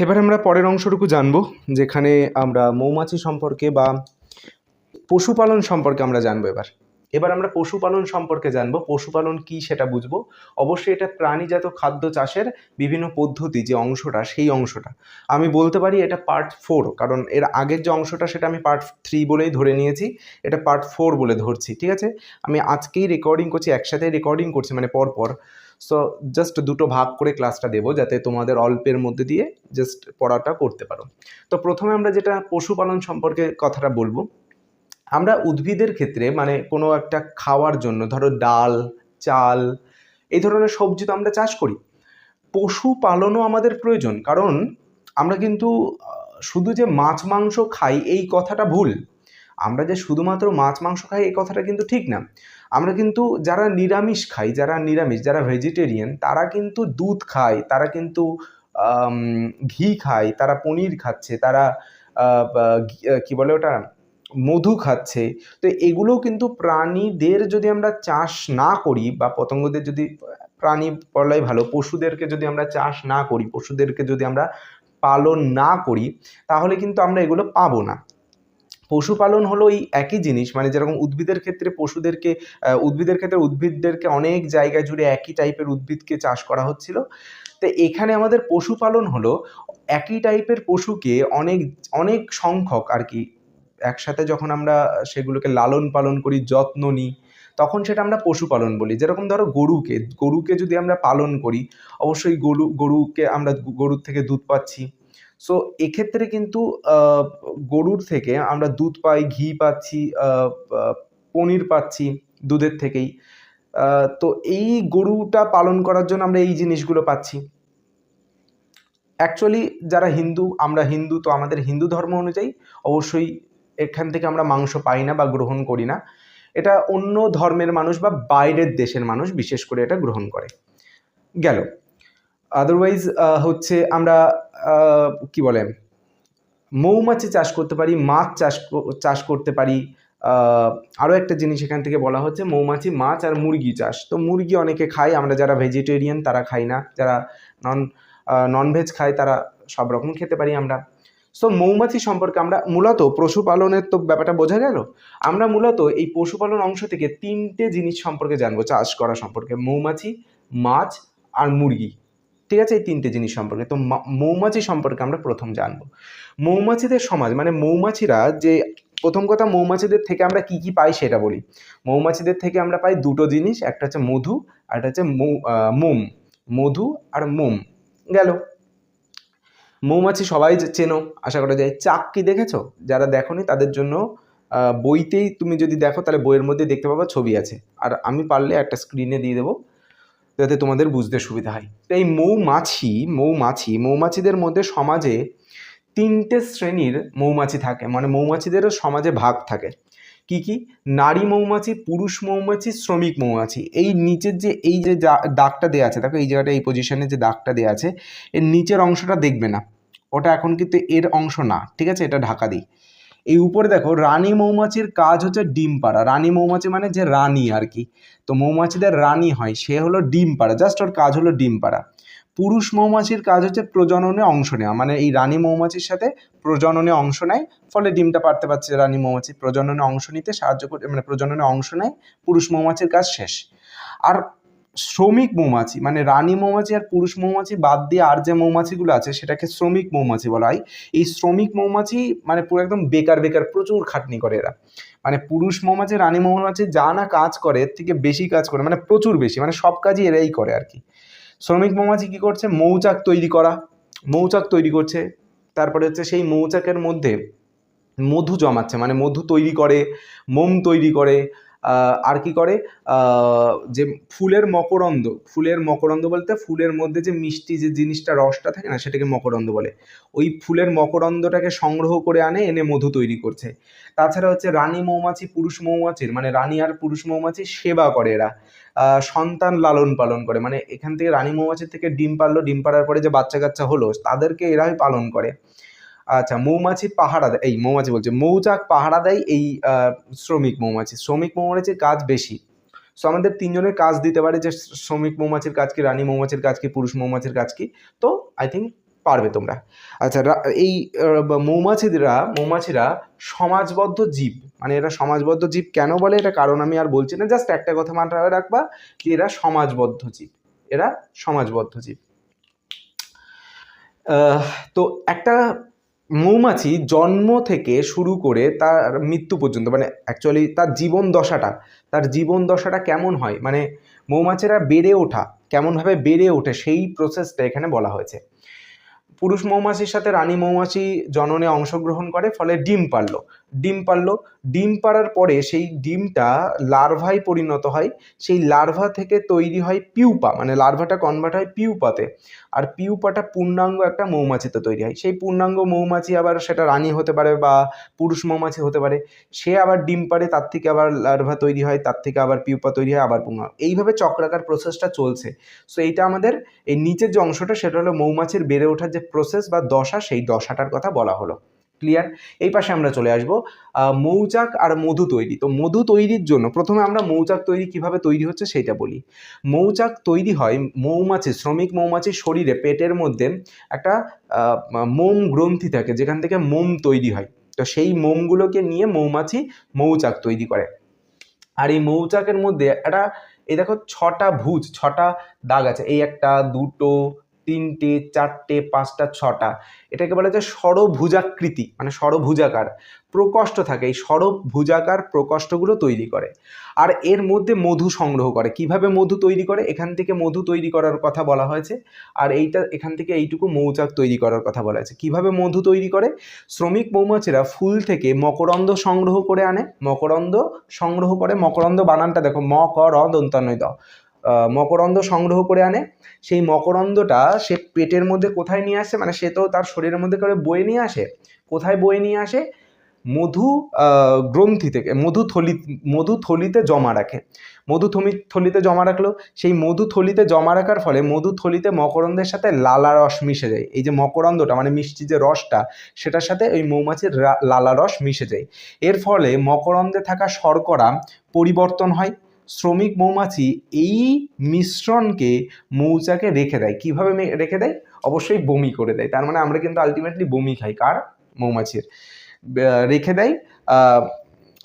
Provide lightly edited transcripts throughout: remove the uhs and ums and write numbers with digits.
এবার আমরা পরের অংশটুকু জানবো, যেখানে আমরা মৌমাছি সম্পর্কে বা পশুপালন সম্পর্কে আমরা জানবো। এবার আমরা পশুপালন সম্পর্কে জানবো। পশুপালন কি সেটা বুঝবো। অবশ্যই এটা প্রাণীজাত খাদ্য চাষের বিভিন্ন পদ্ধতি, যে অংশটা, সেই অংশটা আমি বলতে পারি এটা পার্ট 4, কারণ এর আগের যে অংশটা সেটা আমি পার্ট 3 বলেই ধরে নিয়েছি, এটা পার্ট 4 বলে ধরছি। ঠিক আছে, আমি আজকেই রেকর্ডিং করছি, একসাথে রেকর্ডিং করছি, মানে পরপর। সো জাস্ট দুটো ভাগ করে ক্লাসটা দেবো, যাতে তোমাদের অল্পের মধ্যে দিয়ে জাস্ট পড়াটা করতে পারো। তো প্রথমে আমরা যেটা পশুপালন সম্পর্কে কথাটা বলবো, আমরা উদ্ভিদের ক্ষেত্রে মানে কোনো একটা খাওয়ার জন্য, ধরো ডাল, চাল, এই ধরনের সবজি তো আমরা চাষ করি। পশুপালনও আমাদের প্রয়োজন, কারণ আমরা কিন্তু শুধু যে মাছ মাংস খাই এই কথাটা ভুল। আমরা যে শুধুমাত্র মাছ মাংস খাই এই কথাটা কিন্তু ঠিক না। আমরা কিন্তু যারা নিরামিষ খাই, যারা ভেজিটেরিয়ান, তারা কিন্তু দুধ খায়, তারা কিন্তু ঘি খায়, তারা পনির খাচ্ছে, তারা কি বলে ওটা, মধু খাচ্ছে। তো এগুলোও কিন্তু প্রাণীদের যদি আমরা চাষ না করি, বা পতঙ্গদের যদি, প্রাণী বলাই ভালো, পশুদেরকে যদি আমরা চাষ না করি, পশুদেরকে যদি আমরা পালন না করি, তাহলে কিন্তু আমরা এগুলো পাবো না। পশুপালন হলো এই একই জিনিস, মানে যেরকম উদ্ভিদের ক্ষেত্রে উদ্ভিদদেরকে অনেক জায়গায় জুড়ে একই টাইপের উদ্ভিদকে চাষ করা হচ্ছিল। তো এখানে আমাদের পশুপালন হলো একই টাইপের পশুকে অনেক অনেক সংখ্যক আর কি একসাথে যখন আমরা সেগুলোকে লালন পালন করি, যত্ন নিই, তখন সেটা আমরা পশুপালন বলি। যেরকম ধরো গরুকে যদি আমরা পালন করি, অবশ্যই গরুকে আমরা গরুর থেকে দুধ পাচ্ছি। সো এক্ষেত্রে কিন্তু গরুর থেকে আমরা দুধ পাই, ঘি পাচ্ছি, পনির পাচ্ছি দুধের থেকেই। তো এই গরুটা পালন করার জন্য আমরা এই জিনিসগুলো পাচ্ছি। অ্যাকচুয়ালি যারা হিন্দু, আমরা হিন্দু, তো আমাদের হিন্দু ধর্ম অনুযায়ী অবশ্যই এখান থেকে আমরা মাংস পাই না বা গ্রহণ করি না। এটা অন্য ধর্মের মানুষ বা বাইরের দেশের মানুষ বিশেষ করে এটা গ্রহণ করে। গেল। আদারওয়াইজ হচ্ছে আমরা কি বলে, মৌমাছি চাষ করতে পারি, মাছ চাষ করতে পারি। আরও একটা জিনিস এখান থেকে বলা হচ্ছে, মৌমাছি, মাছ আর মুরগি চাষ। তো মুরগি অনেকে খায়, আমরা যারা ভেজিটেরিয়ান তারা খাই না, যারা ননভেজ খায় তারা সব রকম খেতে পারি আমরা। সো মৌমাছি সম্পর্কে আমরা মূলত, পশুপালনের তো ব্যাপারটা বোঝা গেল, আমরা মূলত এই পশুপালন অংশ থেকে 3টে জিনিস সম্পর্কে জানবো চাষ করা সম্পর্কে: মৌমাছি, মাছ আর মুরগি। ঠিক আছে, এই 3টে জিনিস সম্পর্কে। তো মৌমাছি সম্পর্কে আমরা প্রথম জানবো। মৌমাছিদের সমাজ, মানে মৌমাছিরা যে, প্রথম কথা মৌমাছিদের থেকে আমরা কি কি পাই সেটা বলি। মৌমাছিদের থেকে আমরা পাই দুটো জিনিস, একটা হচ্ছে মধু আর একটা হচ্ছে মোম। মধু আর মোম গেল। মৌমাছি সবাই চেনো আশা করা যায়। চাককি দেখেছো? যারা দেখোনি তাদের জন্য বইতেই তুমি যদি দেখো তাহলে বইয়ের মধ্যে দেখতে পাবা, ছবি আছে, আর আমি পারলে একটা স্ক্রিনে দিয়ে দেবো যাতে তোমাদের বুঝতে সুবিধা হয়। তো এই মৌমাছিদের মধ্যে সমাজে 3টে শ্রেণীর মৌমাছি থাকে, মানে মৌমাছিদেরও সমাজে ভাগ থাকে। কি কি? নারী মৌমাছি, পুরুষ মৌমাছি, শ্রমিক মৌমাছি। এই নিচের যে এই যে দাগটা দেওয়া আছে, দেখো এই জায়গাটা, এই পজিশনে যে দাগটা দেওয়া আছে, এর নিচের অংশটা দেখবে না, ওটা এখন কিন্তু এর অংশ না, ঠিক আছে, এটা ঢাকা দিই। এই উপরে দেখো, রানী মৌমাছির কাজ হচ্ছে ডিম পাড়া। রানী মৌমাছি মানে যে রানী আর কি, তো মৌমাছিদের রানী হয়, সে হলো ডিম পাড়া, জাস্ট ওর কাজ হলো ডিম পাড়া। পুরুষ মৌমাছির কাজ হচ্ছে প্রজননে অংশ নেওয়া, মানে এই রানী মৌমাছির সাথে প্রজননে অংশ নেয়, ফলে ডিমটা পারতে পারছে রানী মৌমাছি। প্রজননে অংশ নিতে সাহায্য করে, মানে প্রজননে অংশ নেয়, পুরুষ মৌমাছির কাজ শেষ। আর শ্রমিক মৌমাছি, মানে রানী মৌমাছি আর পুরুষ মৌমাছি বাদ দিয়ে আর যে মৌমাছিগুলো আছে সেটাকে শ্রমিক মৌমাছি বলা হয়। এই শ্রমিক মৌমাছি মানে পুরো একদম বেকার, প্রচুর খাটনি করে এরা। মানে পুরুষ মৌমাছি, রানী মৌমাছি যা না কাজ করে এর থেকে বেশি কাজ করে, মানে প্রচুর বেশি, মানে সব কাজই এরাই করে আর কি। শ্রমিক মৌমাছি কি করছে? মৌচাক তৈরি করছে। তারপরে হচ্ছে সেই মৌচাকের মধ্যে মধু জমাচ্ছে, মানে মধু তৈরি করে, মোম তৈরি করে। আর কি করে? যে ফুলের মকরন্দ বলতে ফুলের মধ্যে যে মিষ্টি যে জিনিসটা, রসটা থাকে না, সেটাকে মকরন্দ বলে। ওই ফুলের মকরন্দটাকে সংগ্রহ করে এনে মধু তৈরি করছে। তাছাড়া হচ্ছে রানী মৌমাছি পুরুষ মৌমাছির, মানে রানী আর পুরুষ মৌমাছির সেবা করে এরা, সন্তান লালন পালন করে। মানে এখান থেকে রানী মৌমাছির থেকে ডিম পারলো, ডিম পাড়ার পরে যে বাচ্চা কাচ্চা হলো তাদেরকে এরাই পালন করে। আচ্ছা, মৌমাছি পাহারা দেয়, এই মৌমাছি বলছে, মৌচাক পাহারা দেয় এই শ্রমিক মৌমাছির কাজ বেশি। সো আমাদের 3জনের কাজ দিতে পারে, যে শ্রমিক মৌমাছির কাজ কি, রানী মৌমাছির কাজ কি, পুরুষ মৌমাছির কাজ কি। তো আই থিঙ্ক পারবে তোমরা। আচ্ছা, এই মৌমাছিরা সমাজবদ্ধ জীব। মানে এরা সমাজবদ্ধ জীব কেন বলে এটা কারণ আমি আর বলছি না, জাস্ট একটা কথা মাথায় রাখবা যে এরা সমাজবদ্ধ জীব, এরা সমাজবদ্ধ জীব। তো একটা মৌমাছি জন্ম থেকে শুরু করে তার মৃত্যু পর্যন্ত, মানে অ্যাকচুয়ালি তার জীবন দশাটা কেমন হয়, মানে মৌমাছিরা বেড়ে ওঠা কেমনভাবে বেড়ে ওঠে সেই প্রসেসটা এখানে বলা হয়েছে। পুরুষ মৌমাছির সাথে রানী মৌমাছি জননে অংশগ্রহণ করে, ফলে ডিম পারলো। ডিম পাড়ার পরে সেই ডিমটা লার্ভায় পরিণত হয়, সেই লার্ভা থেকে তৈরি হয় পিউপা, মানে লার্ভাটা কনভার্ট হয় পিউপাতে, আর পিউপাটা পূর্ণাঙ্গ একটা মৌমাছিতে তৈরি হয়। সেই পূর্ণাঙ্গ মৌমাছি আবার সেটা রানী হতে পারে বা পুরুষ মৌমাছি হতে পারে, সে আবার ডিম পাড়ে, তার থেকে আবার লার্ভা তৈরি হয়, তার থেকে আবার পিউপা তৈরি হয়, আবার পূর্ণাঙ্গ, এইভাবে চক্রাকার প্রসেসটা চলছে। সো এইটা আমাদের এই নিচের যে অংশটা সেটা হলো মৌমাছির বেড়ে ওঠার যে প্রসেস বা দশা, সেই দশাটার কথা বলা হলো। ক্লিয়ার? এই পাশে আমরা চলে আসবো মৌচাক আর মধু তৈরি। তো মধু তৈরির জন্য প্রথমে আমরা মৌচাক তৈরি কিভাবে তৈরি হচ্ছে সেইটা বলি। মৌচাক তৈরি হয় শ্রমিক মৌমাছির শরীরে পেটের মধ্যে একটা মোম গ্রন্থি থাকে, যেখান থেকে মোম তৈরি হয়। তো সেই মোমগুলোকে নিয়ে মৌমাছি মৌচাক তৈরি করে। আর এই মৌচাকের মধ্যে এই দেখো 6টা দাগ আছে, এই 1, 2, 3, 4, 5, 6টা, এটাকে বলা যায় ষড়ভুজাকৃতি, মানে ষড়ভুজাকার প্রকোষ্ঠ থাকে, এই ষড়ভুজাকার প্রকোষ্ঠগুলো তৈরি করে। আর এর মধ্যে মধু সংগ্রহ করে। কিভাবে মধু তৈরি করে, এখান থেকে মধু তৈরি করার কথা বলা হয়েছে। আর এখান থেকে এইটুকু মৌচাক তৈরি করার কথা বলা হয়েছে। কিভাবে মধু তৈরি করে, শ্রমিক মৌমাছিরা ফুল থেকে মকরন্দ সংগ্রহ করে আনে, মকরন্দ বানানটা দেখো, মকরন্দ সংগ্রহ করে আনে। সেই মকরন্দটা সে পেটের মধ্যে কোথায় নিয়ে আসে, মানে সে তো তার শরীরের মধ্যে করে বয়ে নিয়ে আসে। কোথায় বয়ে নিয়ে আসে? মধু গ্রন্থি থেকে, মধু থলিতে জমা রাখে। থলিতে জমা রাখলো, সেই মধু থলিতে জমা রাখার ফলে মধু থলিতে মকরন্দের সাথে লালা রস মিশে যায়। এই যে মকরন্দটা মানে মিষ্টি যে রসটা, সেটার সাথে ওই মৌমাছির লালা রস মিশে যায়। এর ফলে মকরন্দে থাকা শর্করা পরিবর্তন হয়। শ্রমিক মৌমাছি এই মিশ্রণকে মৌচাকে রেখে দেয়। কিভাবে রেখে দেয়? অবশ্যই বমি করে দেয়। তার মানে আমরা কিন্তু আলটিমেটলি বমি খাই, কার? মৌমাছির। রেখে দেয়,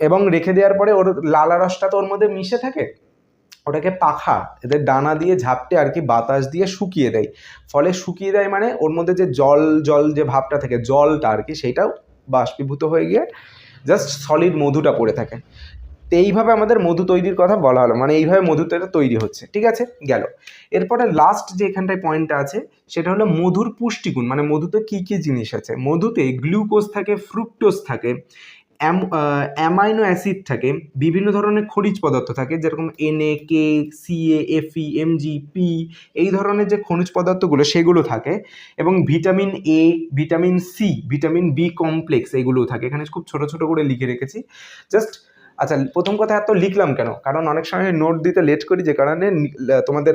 এবং রেখে দেওয়ার পরে ওর লালা রসটা তো ওর মধ্যে মিশে থাকে, ওটাকে পাখা, এদের ডানা দিয়ে ঝাপটে আর কি বাতাস দিয়ে শুকিয়ে দেয়। ফলে শুকিয়ে দেয় মানে ওর মধ্যে যে জল যে ভাবটা থাকে, জলটা আর কি, সেইটাও বাষ্পীভূত হয়ে গিয়ে জাস্ট সলিড মধুটা পড়ে থাকে। তো এইভাবে আমাদের মধু তৈরির কথা বলা হলো, মানে এইভাবে মধুটা তৈরি হচ্ছে। ঠিক আছে, গেল। এরপরে লাস্ট যে এখানটায় পয়েন্টটা আছে সেটা হলো মধুর পুষ্টিগুণ। মানে মধুতে কি কি জিনিস আছে? মধুতে গ্লুকোজ থাকে, ফ্রুক্টোজ থাকে, অ্যামাইনো অ্যাসিড থাকে, বিভিন্ন ধরনের খনিজ পদার্থ থাকে, যেরকম Na, K, Ca, Fe, Mg, P, এই ধরনের যে খনিজ পদার্থগুলো সেগুলো থাকে, এবং vitamin A, vitamin C, vitamin B complex এগুলোও থাকে। এখানে খুব ছোট ছোট করে লিখে রেখেছি জাস্ট। আচ্ছা, প্রথম কথা এত লিখলাম কেন? কারণ অনেক সময় নোট দিতে লেট করি, যে কারণে তোমাদের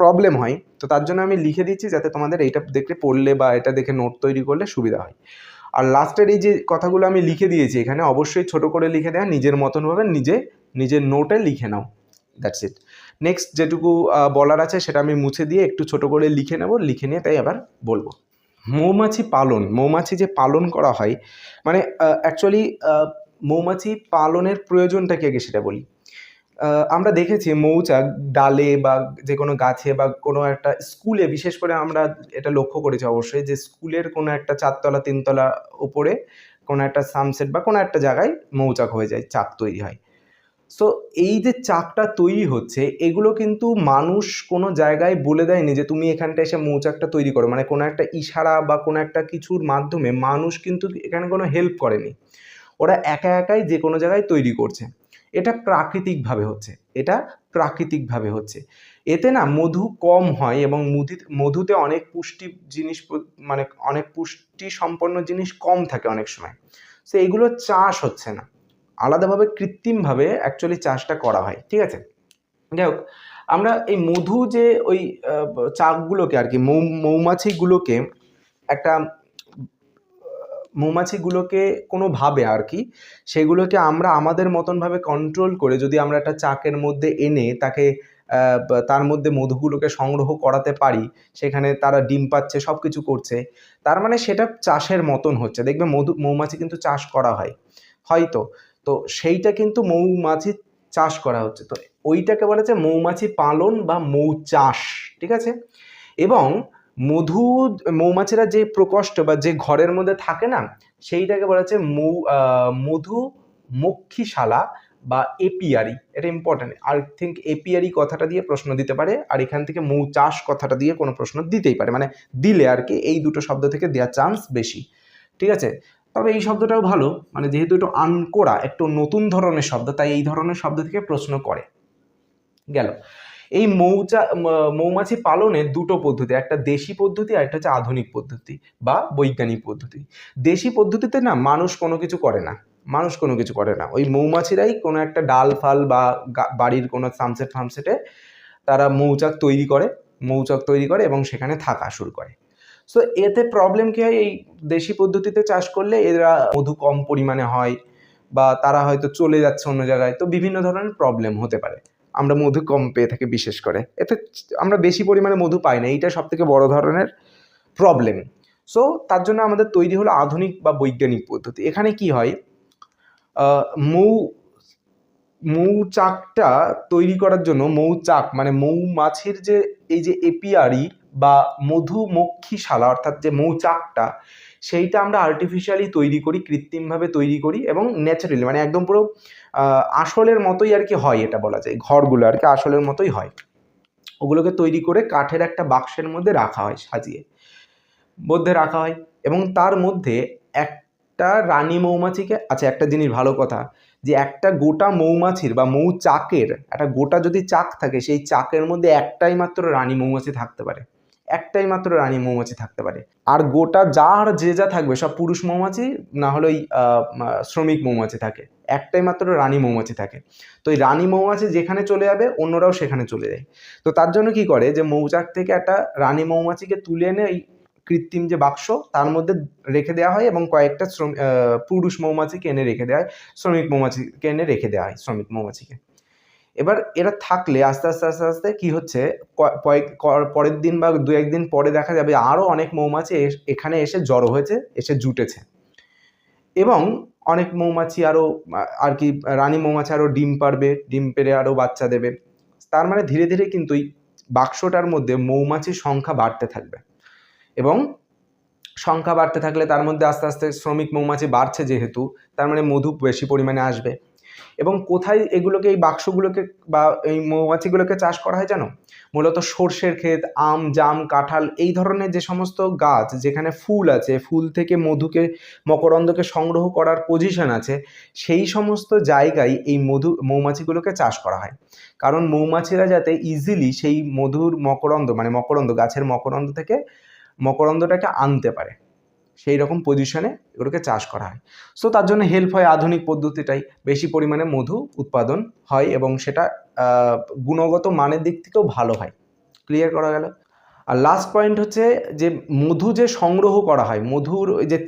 প্রবলেম হয়। তো তার জন্য আমি লিখে দিচ্ছি, যাতে তোমাদের এইটা দেখে পড়লে বা এটা দেখে নোট তৈরি করলে সুবিধা হয়। আর লাস্টের এই যে কথাগুলো আমি লিখে দিয়েছি এখানে, অবশ্যই ছোট করে লিখে দেওয়া, নিজের মতনভাবে নিজের নোটে লিখে নাও। That's it. নেক্সট যেটুকু বলার আছে সেটা আমি মুছে দিয়ে একটু ছোট করে লিখে নেব, লিখে নিয়ে তাই আবার বলবো। মৌমাছি যে পালন করা হয়, মানে অ্যাকচুয়ালি মৌমাছি পালনের প্রয়োজনটা কি আগে সেটা বলি। আমরা দেখেছি মৌচাক ডালে বা যে কোনো গাছে বা কোনো একটা স্কুলে, বিশেষ করে আমরা এটা লক্ষ্য করেছি অবশ্যই, যে স্কুলের কোনো একটা 4তলা 3তলা উপরে কোনো একটা সানসেট বা কোনো একটা জায়গায় মৌচাক হয়ে যায়, চাক তৈরি হয়। সো এই যে চাকটা তৈরি হচ্ছে, এগুলো কিন্তু মানুষ কোনো জায়গায় বলে দেয়নি যে তুমি এখানটা এসে মৌচাকটা তৈরি করো, মানে কোনো একটা ইশারা বা কোনো একটা কিছুর মাধ্যমে মানুষ কিন্তু এখানে কোনো হেল্প করেনি। ওরা একা একাই যে কোনো জায়গায় তৈরি করছে। এটা প্রাকৃতিকভাবে হচ্ছে। এতে না মধু কম হয়, এবং মধুতে অনেক পুষ্টি জিনিস, মানে অনেক পুষ্টি সম্পন্ন জিনিস কম থাকে অনেক সময়। সো এগুলো চাষ হচ্ছে না, আলাদাভাবে কৃত্রিমভাবে অ্যাকচুয়ালি চাষটা করা হয়। ঠিক আছে, যাই হোক, আমরা এই মধু যে ওই চাকগুলোকে আর কি, মৌমাছিগুলোকে কোনোভাবে আর কি, সেগুলোকে আমরা আমাদের মতনভাবে কন্ট্রোল করে যদি আমরা একটা চাকের মধ্যে এনে তাকে তার মধ্যে মধুগুলোকে সংগ্রহ করাতে পারি, সেখানে তারা ডিম পাচ্ছে, সব কিছু করছে, তার মানে সেটা চাষের মতন হচ্ছে। দেখবে মৌমাছি কিন্তু চাষ করা হয়, হয়তো, তো সেইটা কিন্তু মৌমাছি চাষ করা হচ্ছে, তো ওইটাকে বলা হচ্ছে মৌমাছি পালন বা মৌচাষ, ঠিক আছে। এবং মৌমাছিরা যে প্রকোষ্ঠ বা যে ঘরের মধ্যে থাকে না, সেইটাকে বলা হচ্ছে মধুমক্ষিশালা বা এপিয়ারি। এটা ইম্পর্টেন্ট, আই থিঙ্ক এপিয়ারি কথাটা দিয়ে প্রশ্ন দিতে পারে, আর এখান থেকে মৌচাষ কথাটা দিয়ে কোনো প্রশ্ন দিতেই পারে, মানে দিলে আর কি এই দুটো শব্দ থেকে দেওয়ার চান্স বেশি, ঠিক আছে। তবে এই শব্দটাও ভালো, মানে যেহেতু একটু আনকোড়া, একটু নতুন ধরনের শব্দ, তাই এই ধরনের শব্দ থেকে প্রশ্ন করে। গেল। এই মৌমাছি পালনের দুটো পদ্ধতি, একটা দেশি পদ্ধতি আর একটা হচ্ছে আধুনিক পদ্ধতি বা বৈজ্ঞানিক পদ্ধতি। দেশি পদ্ধতিতে না মানুষ কোনো কিছু করে না, ওই মৌমাছিরাই কোনো একটা ডাল ফাল বা বাড়ির কোনো সামসেটে তারা মৌচাক তৈরি করে এবং সেখানে থাকা শুরু করে। সো এতে প্রবলেম কী হয়, এই দেশি পদ্ধতিতে চাষ করলে এরা মধু কম পরিমাণে হয়, বা তারা হয়তো চলে যাচ্ছে অন্য জায়গায়, তো বিভিন্ন ধরনের প্রবলেম হতে পারে, আমরা মধু কম পেয়ে থাকি বিশেষ করে, এতে আমরা বেশি পরিমাণে মধু পাই না, এইটা সব থেকে বড় ধরনের প্রবলেম। সো তার জন্য আমাদের তৈরি হলো আধুনিক বা বৈজ্ঞানিক পদ্ধতি। এখানে কি হয়, মৌচাকটা তৈরি করার জন্য মৌচাক মানে মৌমাছির যে এই যে এপিয়ারি বা মধুমক্ষিশালা অর্থাৎ যে মৌচাকটা, সেইটা আমরা আর্টিফিশিয়ালি তৈরি করি, কৃত্রিমভাবে তৈরি করি, এবং ন্যাচারালি মানে একদম পুরো আসলের মতোই আর কি হয়, এটা বলা যায় ঘরগুলো আর কি আসলের মতোই হয়। ওগুলোকে তৈরি করে কাঠের একটা বাক্সের মধ্যে রাখা হয়, সাজিয়ে রাখা হয়, এবং তার মধ্যে একটা রানী মৌমাছিকে, আচ্ছা একটা জিনিস ভালো কথা, যে একটা গোটা মৌমাছির বা মৌচাকের একটা গোটা যদি চাক থাকে, সেই চাকের মধ্যে একটাই মাত্র রানী মৌমাছি থাকতে পারে, আর গোটা যে যা থাকবে সব পুরুষ মৌমাছি, না হলে ওই শ্রমিক মৌমাছি থাকে, একটাই মাত্র রানী মৌমাছি থাকে। তো এই রানী মৌমাছি যেখানে চলে যাবে অন্যরাও সেখানে চলে যায়। তো তার জন্য কি করে, যে মৌচাক থেকে একটা রানী মৌমাছিকে তুলে এনে এই কৃত্রিম যে বাক্স তার মধ্যে রেখে দেওয়া হয়, এবং কয়েকটা পুরুষ মৌমাছিকে এনে রেখে দেওয়া হয়, শ্রমিক মৌমাছিকে এনে রেখে দেওয়া হয়, শ্রমিক মৌমাছিকে। এবার এরা থাকলে আস্তে আস্তে আস্তে আস্তে কি হচ্ছে, পরের দিন বা দু একদিন পরে দেখা যাবে আরও অনেক মৌমাছি এখানে এসে জড়ো হয়েছে, এসে জুটেছে, এবং অনেক মৌমাছি আরও আর কি রানী মৌমাছি আরও ডিম পারবে, ডিম পেড়ে আরও বাচ্চা দেবে। তার মানে ধীরে ধীরে কিন্তু এই বাক্সটার মধ্যে মৌমাছির সংখ্যা বাড়তে থাকবে, এবং সংখ্যা বাড়তে থাকলে তার মধ্যে আস্তে আস্তে শ্রমিক মৌমাছি বাড়ছে যেহেতু, তার মানে মধু বেশি পরিমাণে আসবে। এবং কোথায় এগুলোকে, এই বাক্সগুলোকে বা এই মৌমাছিগুলোকে চাষ করা হয় জানো, মূলত সর্ষের ক্ষেত, আম, জাম, কাঁঠাল, এই ধরনের যে সমস্ত গাছ যেখানে ফুল আছে, ফুল থেকে মকরন্দকে সংগ্রহ করার পজিশন আছে, সেই সমস্ত জায়গায় এই মৌমাছিগুলোকে চাষ করা হয়, কারণ মৌমাছিরা যাতে ইজিলি সেই গাছের মকরন্দ থেকে মকরন্দটাকে আনতে পারে, সেই রকম পজিশনে এগুলোকে চাষ করা হয়। সো তার জন্য হেল্প হয় আধুনিক পদ্ধতিটাই, বেশি পরিমাণে মধু উৎপাদন হয়, এবং সেটা গুণগত মানের দিক থেকেও ভালো হয়। ক্লিয়ার করা গেল। আর লাস্ট পয়েন্ট হচ্ছে যে মধু যে সংগ্রহ করা হয়, মধুর ওই যে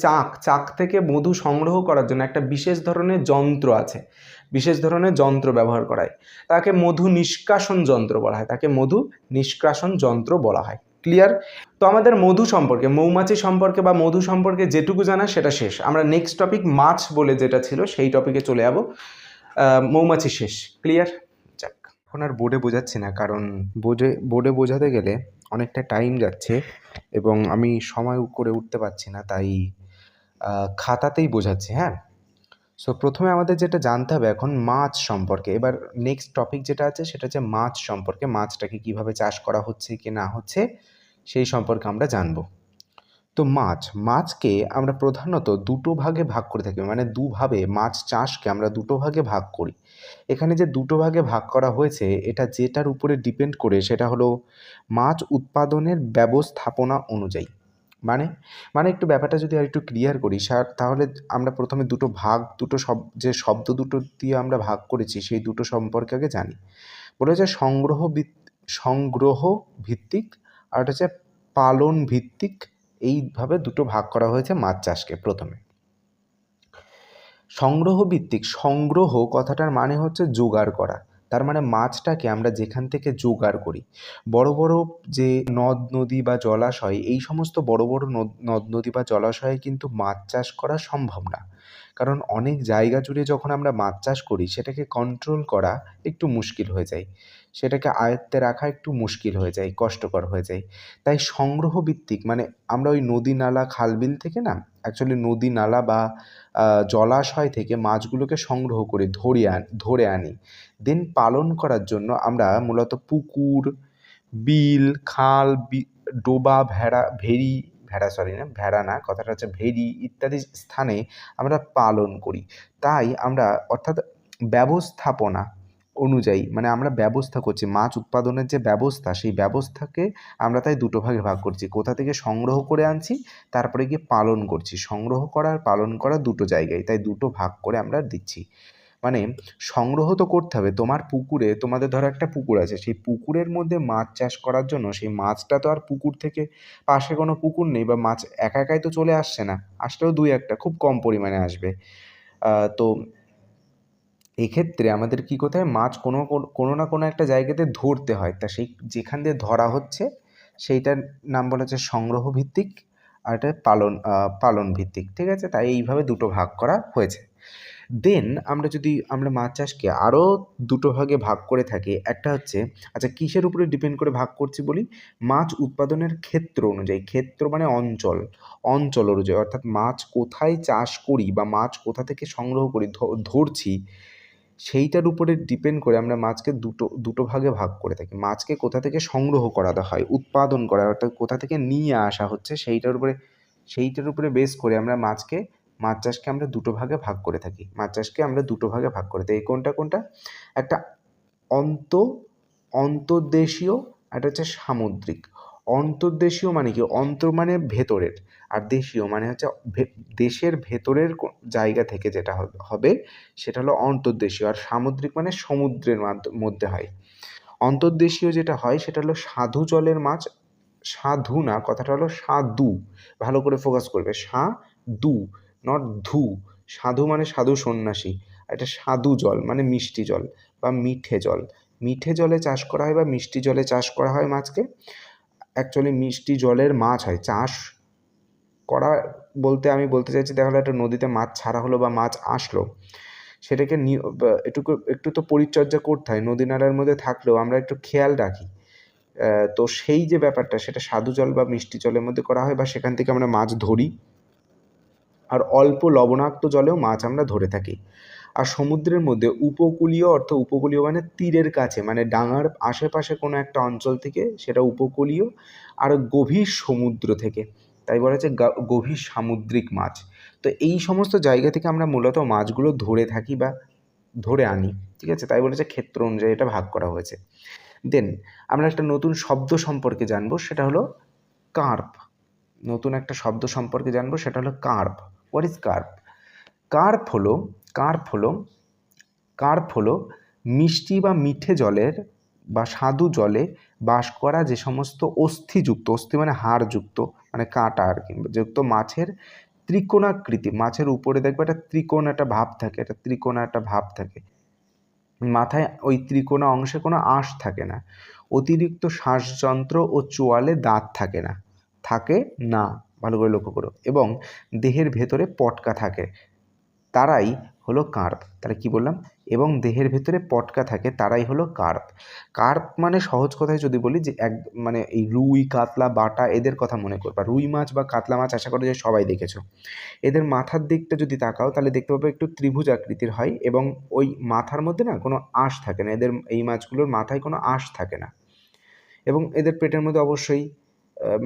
চাক থেকে মধু সংগ্রহ করার জন্য একটা বিশেষ ধরনের যন্ত্র আছে, ব্যবহার করা হয়, তাকে মধু নিষ্কাশন যন্ত্র বলা হয়। ক্লিয়ার? তো আমাদের মধু সম্পর্কে, মৌমাছি সম্পর্কে বা মধু সম্পর্কে যেটুকু জানা সেটা শেষ। আমরা নেক্সট টপিক মাছ বলে যেটা ছিল সেই টপিকে চলে যাব। মৌমাছি শেষ। ক্লিয়ার? যাক, এখন আর বোর্ডে বোঝাচ্ছি না, কারণ বোর্ডে বোঝাতে গেলে অনেকটা টাইম যাচ্ছে এবং আমি সময় করে উঠতে পারছি না, তাই খাতাতেই বোঝাচ্ছি। হ্যাঁ, সো প্রথমে আমাদের যেটা জানতে হবে এখন মাছ সম্পর্কে। এবার নেক্সট টপিক যেটা আছে সেটা হচ্ছে মাছ সম্পর্কে, মাছটাকে কিভাবে চাষ করা হচ্ছে কি না হচ্ছে সেই সম্পর্কে আমরা জানবো। তো মাছকে আমরা প্রধানত দুটো ভাগে ভাগ করে থাকি, মানে দুভাবে মাছ চাষকে আমরা দুটো ভাগে ভাগ করি। এখানে যে দুটো ভাগে ভাগ করা হয়েছে এটা যেটার উপরে ডিপেন্ড করে সেটা হলো মাছ উৎপাদনের ব্যবস্থাপনা অনুযায়ী। মানে একটু ব্যাপারটা যদি আর একটু ক্লিয়ার করি তাহলে আমরা প্রথমে যে শব্দ দুটো দিয়ে আমরা ভাগ করেছি সেই দুটো সম্পর্কে আগে জানি। বলে হচ্ছে সংগ্রহ ভিত্তিক আর এটা হচ্ছে পালন ভিত্তিক, এইভাবে দুটো ভাগ করা হয়েছে মাছ চাষকে। প্রথমে সংগ্রহ ভিত্তিক, সংগ্রহ কথাটার মানে হচ্ছে জোগাড় করা, তার মানে মাছটাকে আমরা যেখান থেকে জোগাড় করি, বড় বড় যে নদ নদী বা জলাশয়, এই সমস্ত বড় বড় নদ নদী বা জলাশয়ে কিন্তু মাছ চাষ করা সম্ভব না। কারণ অনেক জায়গা জুড়ে যখন আমরা মাছ চাষ করি সেটাকে কন্ট্রোল করা একটু মুশকিল হয়ে যায়, সেটাকে আয়ত্তে রাখা একটু মুশকিল হয়ে যায়, কষ্টকর হয়ে যায়। তাই সংগ্রহ ভিত্তিক মানে আমরা ওই নদী নালা খাল বিল থেকে না, অ্যাকচুয়ালি নদী নালা বা জলাশয় থেকে মাছগুলোকে সংগ্রহ করে ধরে আনি। দেন পালন করার জন্য আমরা মূলত পুকুর, বিল, খাল, ডোবা, ভেড়া না, কথাটা হচ্ছে ভেড়ি ইত্যাদি স্থানে আমরা পালন করি। তাই আমরা অর্থাৎ ব্যবস্থাপনা অনুযায়ী মানে আমরা ব্যবস্থা করছি, মাছ উৎপাদনের যে ব্যবস্থা, সেই ব্যবস্থাকে আমরা তাই দুটো ভাগে ভাগ করছি। কোথা থেকে সংগ্রহ করে আনছি, তারপরে গিয়ে পালন করছি। সংগ্রহ করা আর পালন করা দুটো জায়গায়, তাই দুটো ভাগ করে আমরা দিচ্ছি। মানে সংগ্রহ তো করতে হবে, তোমার পুকুরে, তোমাদের ধরো একটা পুকুর আছে, সেই পুকুরের মধ্যে মাছ চাষ করার জন্য সেই মাছটা তো আর পুকুর থেকে, পাশে কোনো পুকুর নেই বা মাছ একা একাই তো চলে আসছে না, আসলেও দুই একটা খুব কম পরিমাণে আসবে। তো এক্ষেত্রে আমাদের কী করতে হয়, মাছ কোনো না কোনো একটা জায়গাতে ধরতে হয়। তা সেই যেখান দিয়ে ধরা হচ্ছে সেইটার নাম বলা হচ্ছে সংগ্রহ ভিত্তিক, আর এটা পালন ভিত্তিক, ঠিক আছে? তাই এইভাবে দুটো ভাগ করা হয়েছে। দেন আমরা মাছ চাষকে আরও দুটো ভাগে ভাগ করে থাকি। একটা হচ্ছে, আচ্ছা কিসের উপরে ডিপেন্ড করে ভাগ করছি বলি, মাছ উৎপাদনের ক্ষেত্র অনুযায়ী, ক্ষেত্র মানে অঞ্চল অনুযায়ী, অর্থাৎ মাছ কোথায় চাষ করি বা মাছ কোথা থেকে সংগ্রহ করি ধরছি, সেইটার উপরে ডিপেন্ড করে আমরা মাছকে দুটো ভাগে ভাগ করে থাকি। মাছকে কোথা থেকে সংগ্রহ করাতে হয়, উৎপাদন করা, অর্থাৎ কোথা থেকে নিয়ে আসা হচ্ছে, সেইটার উপরে বেস করে আমরা মাছ চাষকে আমরা দুটো ভাগে ভাগ করে থাকি। কোনটা একটা অন্তর্দেশীয়, একটা হচ্ছে সামুদ্রিক। অন্তর্দেশীয় মানে কি, অন্তর মানে ভেতরের, আর দেশীয় মানে হচ্ছে দেশের ভেতরের জায়গা থেকে যেটা হবে সেটা হলো অন্তর্দেশীয়, আর সামুদ্রিক মানে সমুদ্রের মধ্যে হয়। অন্তর্দেশীয় যেটা হয় সেটা হলো স্বাদু জলের মাছ, সাধু না, কথাটা হলো সাধু, ভালো করে ফোকাস করবে, সাধু নট ধু। সাধু মানে সাধু সন্ন্যাসী, এটা সাধু জল মানে মিষ্টি জল বা মিঠে জলে চাষ করা হয় বা মিষ্টি জলে চাষ করা হয় মাছকে। অ্যাকচুয়ালি মিষ্টি জলের মাছ হয় চাষ করা বলতে আমি বলতে চাইছি, দেখা হলো একটা নদীতে মাছ ছাড়া হলো বা মাছ আসলো, সেটাকে একটু তো পরিচর্যা করতে হয়। নদী নালার মধ্যে থাকলেও আমরা একটু খেয়াল রাখি। তো সেই যে ব্যাপারটা সেটা সাধু জল বা মিষ্টি জলের মধ্যে করা হয়, বা সেখান থেকে আমরা মাছ ধরি। আর অল্প লবণাক্ত জলেও মাছ আমরা ধরে থাকি। আর সমুদ্রের মধ্যে উপকূলীয় মানে তীরের কাছে, মানে ডাঙার আশেপাশে কোনো একটা অঞ্চল থেকে, সেটা উপকূলীয়, আর গভীর সমুদ্র থেকে, তাই বলা হচ্ছে গভীর সামুদ্রিক মাছ। তো এই সমস্ত জায়গা থেকে আমরা মূলত মাছগুলো ধরে থাকি বা ধরে আনি, ঠিক আছে? তাই বলেছে ক্ষেত্র অনুযায়ী এটা ভাগ করা হয়েছে। দেন আমরা একটা নতুন শব্দ সম্পর্কে জানবো, সেটা হলো কার্প। নতুন একটা শব্দ সম্পর্কে জানবো, সেটা হলো carp. What is carp? Carp হলো মিষ্টি বা মিঠে জলের বা স্বাদু জলে বাস করা যে সমস্ত অস্থি মানে হাড়যুক্ত, মানে কাঁটা আর কি যুক্ত মাছের ত্রিকোণাকৃতি, মাছের উপরে দেখবে একটা ত্রিকোণা একটা ভাব থাকে, মাথায় ওই ত্রিকোণা অংশে কোনো আঁশ থাকে না, অতিরিক্ত শ্বাসযন্ত্র ও চোয়ালে দাঁত থাকে না, ভালো করে লক্ষ্য করো, এবং দেহের ভেতরে পটকা থাকে, তারাই হলো কার্প। তাহলে কি বললাম, এবং দেহের ভেতরে পটকা থাকে, তারাই হলো কার্প। কার্প মানে সহজ কথায় যদি বলি যে মানে এই রুই, কাতলা, বাটা এদের কথা মনে করবা। রুই মাছ বা কাতলা মাছ আশা করি যে সবাই দেখেছো। এদের মাথার দিকটা যদি তাকাও তাহলে দেখতে পাবে একটু ত্রিভুজ আকৃতির হয়, এবং ওই মাথার মধ্যে না কোনো আঁশ থাকে না, এই মাছগুলোর মাথায় কোনো আঁশ থাকে না, এবং এদের পেটের মধ্যে অবশ্যই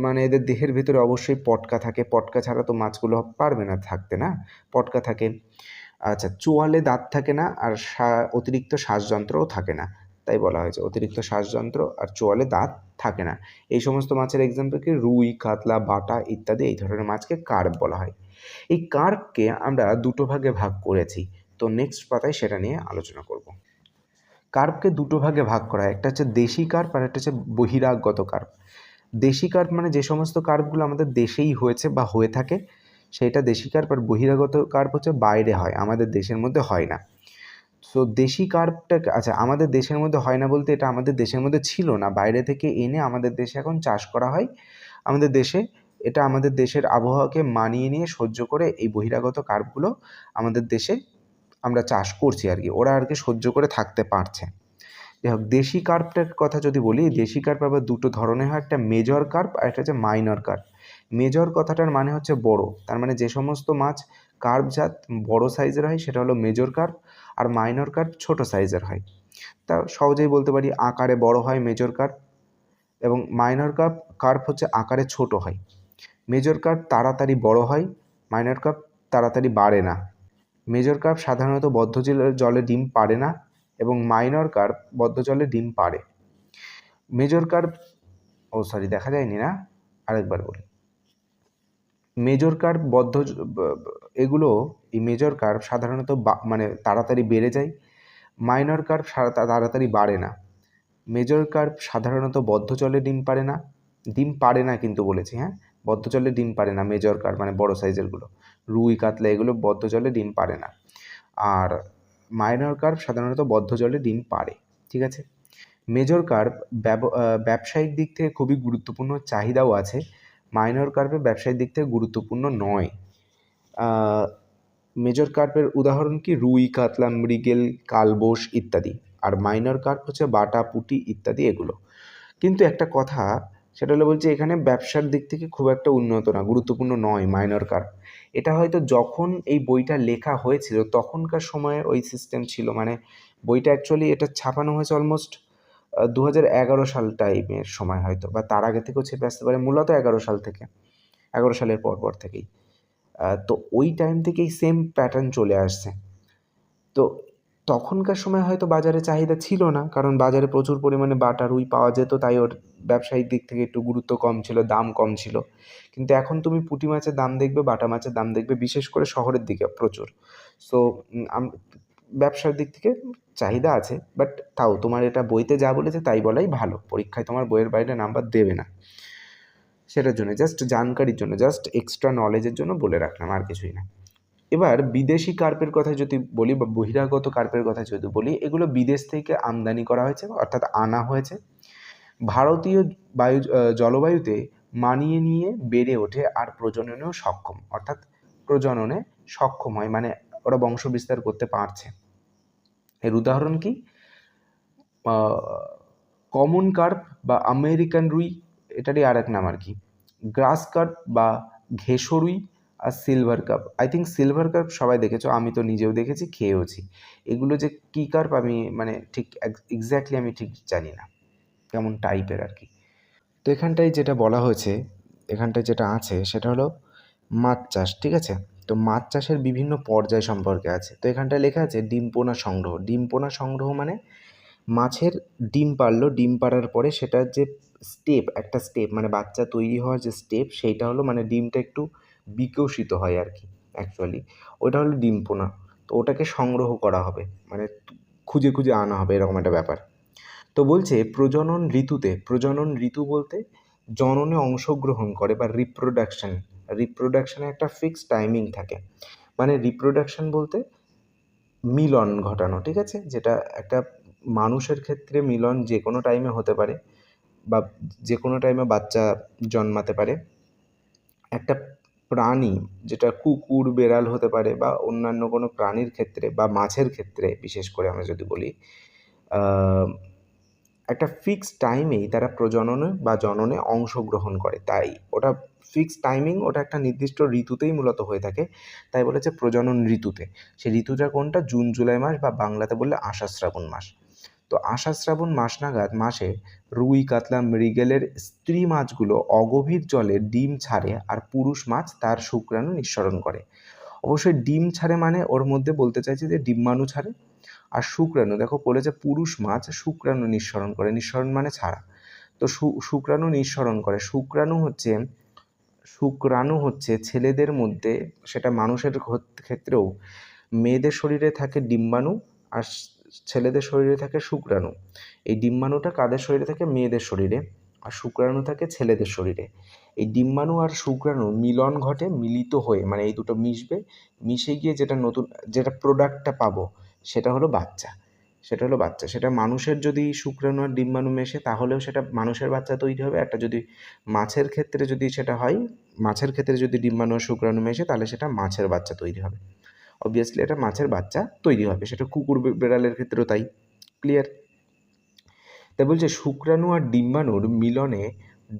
মানে এদের দেহের ভিতরে অবশ্যই পটকা থাকে, পটকা ছাড়া তো মাছগুলো পারবে না থাকতে, না, পটকা থাকে। আচ্ছা, চোয়ালে দাঁত থাকে না, আর অতিরিক্ত শ্বাসযন্ত্রও থাকে না, তাই বলা হয়েছে অতিরিক্ত শ্বাসযন্ত্র আর চোয়ালে দাঁত থাকে না। এই সমস্ত মাছের এক্সাম্পল কি, রুই, কাতলা, বাটা ইত্যাদি এই ধরনের মাছকে কার্প বলা হয়। এই কার্পকে আমরা দুটো ভাগে ভাগ করেছি, তো নেক্সট পাতায় সেটা নিয়ে আলোচনা করব। কার্পকে দুটো ভাগে ভাগ করা হয়, একটা হচ্ছে দেশি কার্প আর একটা হচ্ছে বহিরাগত কার্প। দেশি কার্প মানে যে সমস্ত কার্পগুলো আমাদের দেশেই হয়েছে বা হয়ে থাকে সেটা দেশি কার্প, আর বহিরাগত কার্প হচ্ছে বাইরে হয়, আমাদের দেশের মধ্যে হয় না। সো দেশি কার্পটা আচ্ছা আমাদের দেশের মধ্যে হয় না বলতে এটা আমাদের দেশের মধ্যে ছিল না, বাইরে থেকে এনে আমাদের দেশে এখন চাষ করা হয় আমাদের দেশে। এটা আমাদের দেশের আবহাওয়াকে মানিয়ে নিয়ে সহ্য করে এই বহিরাগত কার্পগুলো আমাদের দেশে আমরা চাষ করছি আর কি, ওরা আর কি সহ্য করে থাকতে পারছে। যাই হোক, দেশি কার্পটার কথা যদি বলি, দেশি কার্প আবার দুটো ধরনের হয়, একটা মেজর কার্প আর একটা হচ্ছে মাইনর কার্প। মেজর কথাটার মানে হচ্ছে বড়, তার মানে যে সমস্ত মাছ কার্প জাত বড় সাইজের হয় সেটা হলো মেজর কার্প, আর মাইনর কার্প ছোট সাইজের হয়। তা সহজেই বলতে পারি আকারে বড় হয় মেজর কার্প, এবং মাইনর কার্প কার্প হচ্ছে আকারে ছোট হয়। মেজর কার্প তাড়াতাড়ি বড় হয়, মাইনর কার্প তাড়াতাড়ি বাড়ে না। মেজর কার্প সাধারণত বদ্ধ জলে ডিম পাড়ে না, এবং মাইনর কার্প বদ্ধ জলে ডিম পাড়ে। মেজর কার্প দেখা যায়নি না, আরেকবার বলি। মেজর কার্প এগুলো এই মেজর কার্প সাধারণত মানে তাড়াতাড়ি বেড়ে যায়, মাইনর কার্প তাড়াতাড়ি বাড়ে না। মেজর কার্প সাধারণত বদ্ধ জলে ডিম পাড়ে না, ডিম পাড়ে না কিন্তু বলেছি, হ্যাঁ, বদ্ধ জলে ডিম পাড়ে না মেজর কার্প মানে বড় সাইজেরগুলো, রুই কাতলা এগুলো বদ্ধ জলে ডিম পাড়ে না। আর মাইনর কার্প সাধারণত বদ্ধ জলে ডিম পাড়ে, ঠিক আছে। মেজর কার্প ব্যবসায়িক দিক থেকে খুবই গুরুত্বপূর্ণ, চাহিদাও আছে। মাইনর কার্পের ব্যবসায়িক দিক থেকে গুরুত্বপূর্ণ নয়। মেজর কার্পের উদাহরণ কি রুই, কাতলা, মৃগেল, কালবোস ইত্যাদি। আর মাইনর কার্প হচ্ছে বাটা, পুঁটি ইত্যাদি এগুলো। কিন্তু একটা কথা, সেটা হলো বলছে এখানে ব্যবসার দিক থেকে খুব একটা উন্নত না, গুরুত্বপূর্ণ নয় মাইনর কার্প। এটা হয়তো যখন এই বইটা লেখা হয়েছিল তখনকার সময়ে ওই সিস্টেম ছিল, মানে বইটা অ্যাকচুয়ালি এটা ছাপানো হয়েছে অলমোস্ট 2011 সাল টাইমের সময় হয়তো, বা তার আগে থেকেও ছেপে আসতে পারে, মূলত 11 সাল থেকে, 11 সালের পর থেকেই। তো ওই টাইম থেকেই সেম প্যাটার্ন চলে আসছে। তো তখনকার সময় হয়তো বাজারে চাহিদা ছিল না, কারণ বাজারে প্রচুর পরিমাণে বাটা রুই পাওয়া যেত, তাই ওর ব্যবসায়িক দিক থেকে একটু গুরুত্ব কম ছিল, দাম কম ছিল। কিন্তু এখন তুমি পুঁটি মাছের দাম দেখবে, বাটা মাছের দাম দেখবে, বিশেষ করে শহরের দিকে প্রচুর। সো ব্যবসার দিক থেকে চাহিদা আছে, বাট তাও তোমার এটা বইতে যা বলেছে তাই বলাই ভালো, পরীক্ষায় তোমার বইয়ের বাইরে নাম্বার দেবে না। সেটার জন্য জাস্ট জানকারির জন্য, জাস্ট এক্সট্রা নলেজের জন্য বলে রাখলাম, আর কিছুই না। এবার বিদেশি কার্পের কথা যদি বলি, বা বহিরাগত কার্পের কথা যদি বলি, এগুলো বিদেশ থেকে আমদানি করা হয়েছে, অর্থাৎ আনা হয়েছে। ভারতীয় জলবায়ুতে মানিয়ে নিয়ে বেড়ে ওঠে আর প্রজননেও সক্ষম, অর্থাৎ প্রজননে সক্ষম হয়, মানে ওরা বংশ বিস্তার করতে পারছে। এর উদাহরণ কি? কমন কার্প বা আমেরিকান রুই, এটারই আর এক নাম আর কি, গ্রাস কার্প বা ঘেঁষরুই, আর silver carp. I think silver carp সবাই দেখেছো, আমি তো নিজেও দেখেছি, খেয়েওছি। এগুলো যে কী কার্প আমি মানে ঠিক এক্স্যাক্টলি আমি ঠিক জানি না, কেমন টাইপের আর কি। তো এখানটায় যেটা বলা হয়েছে, এখানটায় যেটা আছে সেটা হলো মাছ চাষ, ঠিক আছে। তো মাছ চাষের বিভিন্ন পর্যায় সম্পর্কে আছে। তো এখানটায় লেখা আছে ডিম পোনা সংগ্রহ। ডিম পোনা সংগ্রহ মানে মাছের ডিম পারলো, ডিম পাড়ার পরে সেটার যে একটা স্টেপ মানে বাচ্চা তৈরি হওয়ার যে স্টেপ, সেইটা হলো মানে ডিমটা একটু বিকশিত হয় আর কি, অ্যাকচুয়ালি ওটা হলো ডিম পোনা। তো ওটাকে সংগ্রহ করা হবে, মানে খুঁজে খুঁজে আনা হবে, এরকম একটা ব্যাপার। তো বলছে প্রজনন ঋতু বলতে জননে অংশগ্রহণ করে বা রিপ্রোডাকশানে একটা ফিক্সড টাইমিং থাকে। মানে রিপ্রোডাকশান বলতে মিলন ঘটানো, ঠিক আছে, যেটা একটা মানুষের ক্ষেত্রে মিলন যে কোনো টাইমে হতে পারে, বা যে কোনো টাইমে বাচ্চা জন্মাতে পারে। একটা প্রাণী, যেটা কুকুর, বেড়াল হতে পারে, বা অন্যান্য কোনো প্রাণীর ক্ষেত্রে বা মাছের ক্ষেত্রে বিশেষ করে আমরা যদি বলি, একটা ফিক্সড টাইমেই তারা প্রজননে বা জননে অংশগ্রহণ করে, তাই ওটা ফিক্সড টাইমিং, ওটা একটা নির্দিষ্ট ঋতুতেই মূলত হয়ে থাকে, তাই বলেছে প্রজনন ঋতুতে। সেই ঋতুটা কোনটা? জুন জুলাই মাস, বা বাংলাতে বললে আষাঢ় শ্রাবণ মাস। তো আষাঢ় শ্রাবণ মাস নাগাদ মাসে রুই, কাতলা, মৃগেলের স্ত্রী মাছগুলো অগভীর জলে ডিম ছাড়ে, আর পুরুষ মাছ তার শুক্রাণু নিঃসরণ করে। অবশ্যই ডিম ছাড়ে মানে ওর মধ্যে বলতে চাইছে যে ডিম্বাণু ছাড়ে। আর শুক্রাণু, দেখো বলেছে পুরুষ মাছ শুক্রাণু নিঃসরণ করে, নিঃসরণ মানে ছাড়া। তো শুক্রাণু নিঃসরণ করে। শুক্রাণু হচ্ছে ছেলেদের মধ্যে, সেটা মানুষের ক্ষেত্রেও, মেয়েদের শরীরে থাকে ডিম্বাণু, আর ছেলেদের শরীরে থাকে শুক্রাণু। এই ডিম্বাণুটা কাদের শরীরে থাকে? মেয়েদের শরীরে। আর শুক্রাণু থাকে ছেলেদের শরীরে। এই ডিম্বাণু আর শুক্রাণু মিলন ঘটে, মিলিত হয়ে মানে এই দুটো মিশবে, মিশে গিয়ে যেটা প্রোডাক্টটা পাবো সেটা হলো বাচ্চা। সেটা মানুষের যদি শুক্রাণু আর ডিম্বাণু মেশে তাহলেও সেটা মানুষের বাচ্চা তৈরি হবে। একটা যদি মাছের ক্ষেত্রে যদি সেটা হয়, মাছের ক্ষেত্রে যদি ডিম্বাণু আর শুক্রাণু মেশে তাহলে সেটা মাছের বাচ্চা তৈরি হবে। অবভিয়াসলি এটা মাছের বাচ্চা তৈরি হবে, সেটা কুকুর বেড়ালের ক্ষেত্রেও তাই। ক্লিয়ার? তাই বলছে শুক্রাণু আর ডিম্বাণুর মিলনে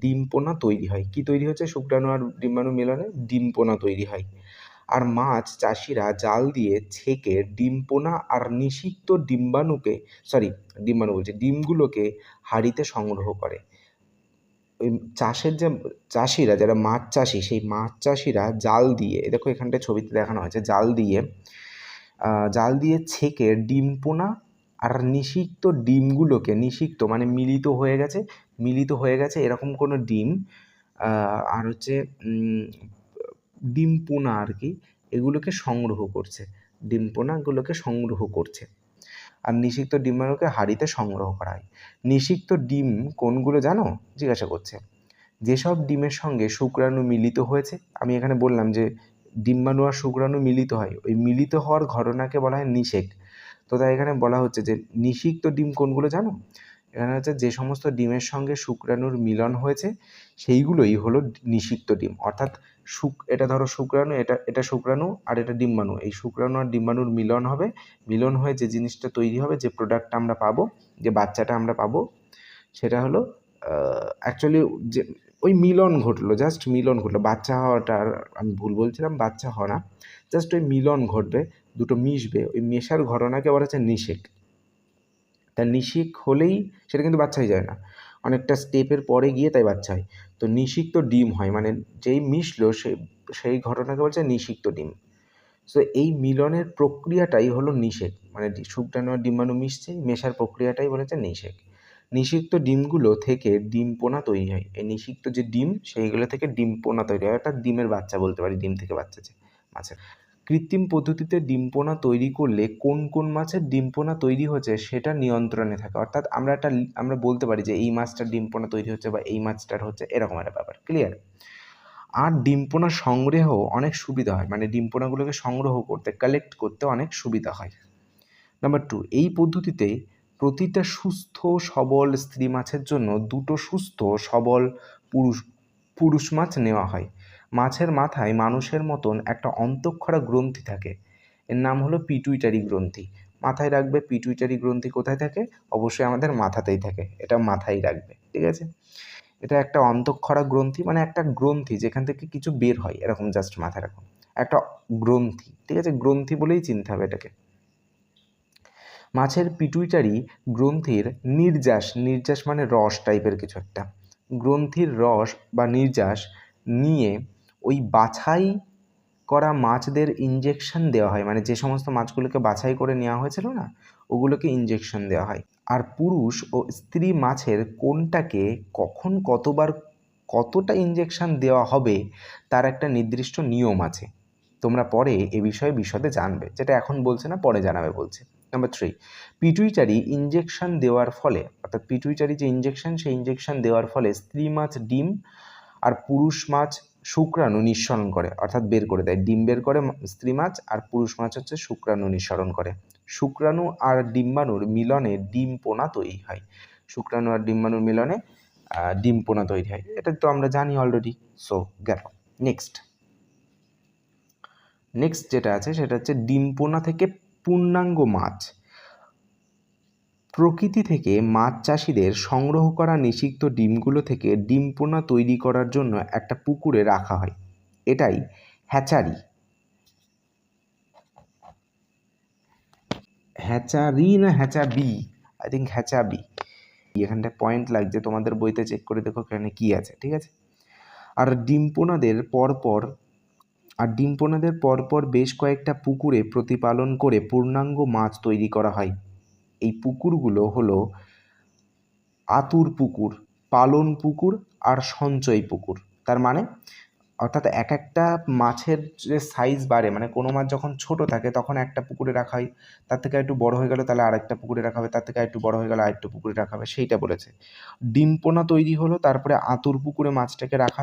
ডিমপোনা তৈরি হয়। কি তৈরি হচ্ছে? শুক্রাণু আর ডিম্বাণু মিলনে ডিমপোনা তৈরি হয়। আর মাছ চাষিরা জাল দিয়ে ছেঁকে ডিমপোনা আর নিষিক্ত ডিমগুলোকে হাঁড়িতে সংগ্রহ করে। ওই চাষের যে চাষিরা, যারা মাছ চাষি, সেই মাছ চাষিরা জাল দিয়ে, দেখো এখানটায় ছবিতে দেখানো হয়েছে, জাল দিয়ে ছেঁকে ডিমপোনা আর নিষিক্ত ডিমগুলোকে, নিষিক্ত মানে মিলিত হয়ে গেছে এরকম কোনো ডিম, আর হচ্ছে ডিমপোনা আর কি, এগুলোকে সংগ্রহ করছে, ডিমপোনাগুলোকে সংগ্রহ করছে। আর নিষিক্ত ডিম্বাণুকে হাঁড়িতে সংগ্রহ করা হয়। নিষিক্ত ডিম কোনগুলো জানো? জিজ্ঞাসা করছে। যেসব ডিমের সঙ্গে শুক্রাণু মিলিত হয়েছে, আমি এখানে বললাম যে ডিম্বাণু আর শুক্রাণু মিলিত হয়, ওই মিলিত হওয়ার ঘটনাকে বলা হয় নিষেক। তো তাই এখানে বলা হচ্ছে যে নিষিক্ত ডিম কোনগুলো জানো? এখানে হচ্ছে যে সমস্ত ডিমের সঙ্গে শুক্রাণুর মিলন হয়েছে সেইগুলোই হলো নিষিক্ত ডিম। অর্থাৎ এটা ধরো শুক্রাণু, এটা শুক্রাণু আর এটা ডিম্বাণু, এই শুক্রাণু আর ডিম্বাণুর মিলন হয়ে যে জিনিসটা তৈরি হবে, যে প্রোডাক্টটা আমরা পাবো, যে বাচ্চাটা আমরা পাবো, সেটা হলো অ্যাকচুয়ালি যে ওই জাস্ট মিলন ঘটলো। বাচ্চা হওয়াটা, আমি ভুল বলছিলাম, বাচ্চা হওয়া না, জাস্ট ওই মিলন ঘটবে, দুটো মিশবে, ওই মেশার ঘটনাকে বলা হচ্ছে নিষেক। তা নিষিক হলেই সেটা কিন্তু বাচ্চা হয়ে যায় না, অনেকটা স্টেপের পরে গিয়ে তাই বাচ্চা হয়। তো নিষিক্ত ডিম হয়, মানে যেই মিশলো সেই ঘটনাকে বলছে নিষিক্ত ডিম। সো এই মিলনের প্রক্রিয়াটাই হলো নিষেক, মানে শুক্রাণু আর ডিম্বাণু মিশছে, মেশার প্রক্রিয়াটাই বলেছে নিষেক। নিষিক্ত ডিমগুলো থেকে ডিমপোনা তৈরি হয়। এই নিষিক্ত যে ডিম, সেইগুলো থেকে ডিমপোনা তৈরি হয়, অর্থাৎ ডিমের বাচ্চা বলতে পারি, ডিম থেকে বাচ্চা যে মাছের। কৃত্রিম পদ্ধতিতে ডিমপোনা তৈরি করলে কোন কোন মাছের ডিমপোনা তৈরি হচ্ছে সেটা নিয়ন্ত্রণে থাকে। অর্থাৎ আমরা বলতে পারি যে এই মাছটার ডিমপোনা তৈরি হচ্ছে বা এই মাছটার হচ্ছে, এরকম একটা ব্যাপার। ক্লিয়ার? আর ডিমপোনা সংগ্রহ অনেক সুবিধা হয়, মানে ডিমপোনাগুলোকে সংগ্রহ করতে, কালেক্ট করতে অনেক সুবিধা হয়। নাম্বার 2, এই পদ্ধতিতে প্রতিটা সুস্থ সবল স্ত্রী মাছের জন্য দুটো সুস্থ সবল পুরুষ মাছ নেওয়া হয়। মাছের মাথায় মানুষের মতন একটা অন্তঃক্ষরা গ্রন্থি থাকে, এর নাম হলো পিটুইটারি গ্রন্থি। মাথায় রাখবে, পিটুইটারি গ্রন্থি কোথায় থাকে? অবশ্যই আমাদের মাথাতেই থাকে, এটা মাথায় রাখবে, ঠিক আছে? এটা একটা অন্তঃক্ষরা গ্রন্থি, মানে একটা গ্রন্থি যেখান থেকে কিছু বের হয়, এরকম জাস্ট মাথায় রাখুন, একটা গ্রন্থি, ঠিক আছে? গ্রন্থি বলেই চিনতে হবে এটাকে। মাছের পিটুইটারি গ্রন্থির নির্যাস মানে রস টাইপের কিছু একটা, গ্রন্থির রস বা নির্যাস নিয়ে ওই বাছাই করা মাছদের ইনজেকশন দেওয়া হয়, মানে যে সমস্ত মাছগুলোকে বাছাই করে নেওয়া হয়েছিল না, ওগুলোকে ইনজেকশন দেওয়া হয়। আর পুরুষ ও স্ত্রী মাছের কোনটাকে কখন কতটা ইনজেকশন দেওয়া হবে তার একটা নির্দিষ্ট নিয়ম আছে। তোমরা পরে এ বিষয়ে বিশদে জানবে, যেটা এখন বলছে না, পরে জানাবে বলছে। নাম্বার 3, পিটুইটারি ইনজেকশন দেওয়ার ফলে, অর্থাৎ পিটুইটারি যে ইনজেকশন, সেই ইনজেকশন দেওয়ার ফলে স্ত্রী মাছ ডিম আর পুরুষ মাছ শুক্রাণু নিঃসরণ করে, অর্থাৎ বের করে দেয়। ডিম বের করে স্ত্রী মাছ, আর পুরুষ মাছ হচ্ছে শুক্রাণু নিঃসরণ করে। শুক্রাণু আর ডিম্বাণুর মিলনে ডিমপোনা তৈরি হয়। শুক্রাণু আর ডিম্বাণুর মিলনে ডিমপোনা তৈরি হয়, এটা তো আমরা জানি অলরেডি। সো গেল। নেক্সট যেটা আছে সেটা হচ্ছে ডিমপোনা থেকে পূর্ণাঙ্গ মাছ। প্রকৃতি থেকে মাছ চাষিদের সংগ্রহ করা নিষিক্ত ডিমগুলো থেকে ডিমপোনা তৈরি করার জন্য একটা পুকুরে রাখা হয়, এটাই হ্যাচারি। হ্যাচারি না হ্যাচাবি? I think হ্যাচাবি। এখানটা পয়েন্ট লাগছে, তোমাদের বইতে চেক করে দেখো এখানে কি আছে, ঠিক আছে? আর ডিমপোনাদের পরপর বেশ কয়েকটা পুকুরে প্রতিপালন করে পূর্ণাঙ্গ মাছ তৈরি করা হয়। এই পুকুরগুলো হলো আতুর পুকুর, পালন পুকুর আর সঞ্চয় পুকুর। তার মানে অর্থাৎ এক একটা মাছের যে সাইজ বাড়ে, মানে কোনো মাছ যখন ছোট থাকে তখন একটা পুকুরে রাখা হয়, তার থেকে একটু বড় হয়ে গেলে তাহলে আরেকটা পুকুরে রাখা হবে, তার থেকে একটু বড় হয়ে গেলে আরেকটা পুকুরে রাখা হবে, সেইটা বলেছে। ডিমপোনা তৈরি হলো, তারপরে আতুর পুকুরে মাছটাকে রাখা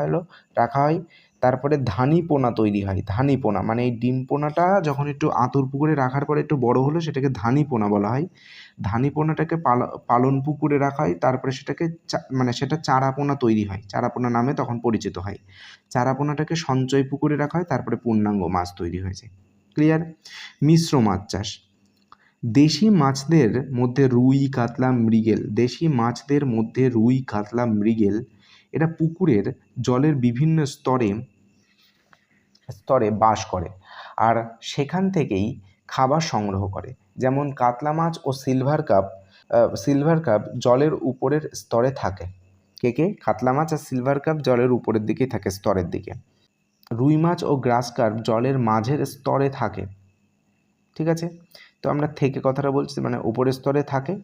হয়, তারপরে ধানি পোনা তৈরি হয়। ধানি পোনা মানে এই ডিম পোনাটা যখন একটু আঁতুড় পুকুরে রাখার পরে একটু বড় হলো সেটাকে ধানি পোনা বলা হয়। ধানি পোনাটাকে পালন পুকুরে রাখা হয়, তারপরে সেটাকে মানে সেটা চারা পোনা তৈরি হয়, চারা পোনা নামে তখন পরিচিত হয়। চারা পোনাটাকে সঞ্চয় পুকুরে রাখা হয়, তারপরে পূর্ণাঙ্গ মাছ তৈরি হয়েছে। ক্লিয়ার? মিশ্র মাছ চাষ। দেশি মাছদের মধ্যে রুই, কাতলা, মৃগেল। দেশি মাছদের মধ্যে রুই, কাতলা, মৃগেল এরা পুকুরের জলের বিভিন্ন স্তরে স্তরে বাস করে আর সেখান থেকেই খাবার সংগ্রহ করে। যেমন কাতলা মাছ ও সিলভার কাপ জলের উপরের স্তরে থাকে। কে? কাতলা মাছ আর সিলভার কাপ জলের উপরের দিকেই থাকে, স্তরের দিকে। রুই মাছ ও গ্রাস কার্প জলের মাঝের স্তরে থাকে। ঠিক আছে, তো আমরা থেকে কথাটা বলছি, মানে উপরের স্তরে থাকে,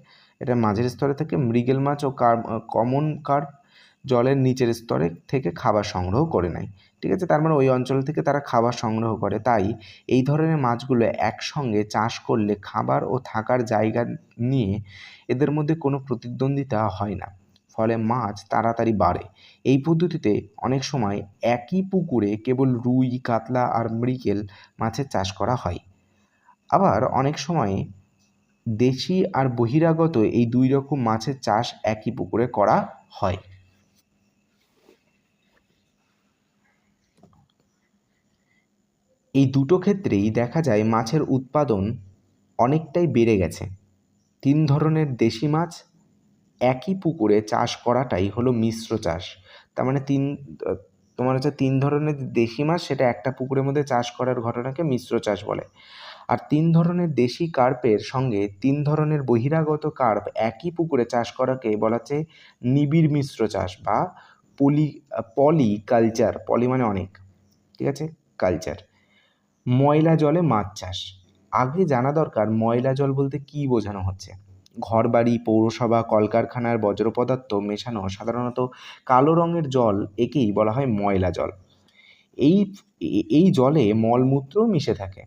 এটা মাঝের স্তরে থাকে। মৃগেল মাছ ও কমন কার্প জলের নিচের স্তরে থেকে খাবার সংগ্রহ করে নেয়। ঠিক আছে, তার মানে ওই অঞ্চল থেকে তারা খাবার সংগ্রহ করে। তাই এই ধরনের মাছগুলো একসঙ্গে চাষ করলে খাবার ও থাকার জায়গা নিয়ে এদের মধ্যে কোনো প্রতিদ্বন্দ্বিতা হয় না, ফলে মাছ তাড়াতাড়ি বাড়ে। এই পদ্ধতিতে অনেক সময় একই পুকুরে কেবল রুই, কাতলা আর মৃগেল মাছের চাষ করা হয়। আবার অনেক সময় দেশি আর বহিরাগত এই দুই রকম মাছের চাষ একই পুকুরে করা হয়। এই দুটো ক্ষেত্রেই দেখা যায় মাছের উৎপাদন অনেকটাই বেড়ে গেছে। 3 ধরনের দেশি মাছ একই পুকুরে চাষ করাটাই হলো মিশ্র চাষ। তার মানে তোমার হচ্ছে 3 ধরনের দেশি মাছ সেটা একটা পুকুরের মধ্যে চাষ করার ঘটনাকে মিশ্র চাষ বলে। আর 3 ধরনের দেশি কার্পের সঙ্গে 3 ধরনের বহিরাগত কার্প একই পুকুরে চাষ করাকে বলা হচ্ছে নিবিড় মিশ্র চাষ বা পলিকালচার। পলি মানে অনেক, ঠিক আছে, কালচার। ময়লা জলে মাছ চাষ। আগে জানা দরকার ময়লা জল বলতে কী বোঝানো হচ্ছে। ঘরবাড়ি, পৌরসভা, কলকারখানার বর্জ্য পদার্থ মেশানো সাধারণত কালো রঙের জল, একেই বলা হয় ময়লা জল। এই জলে মলমূত্রও মিশে থাকে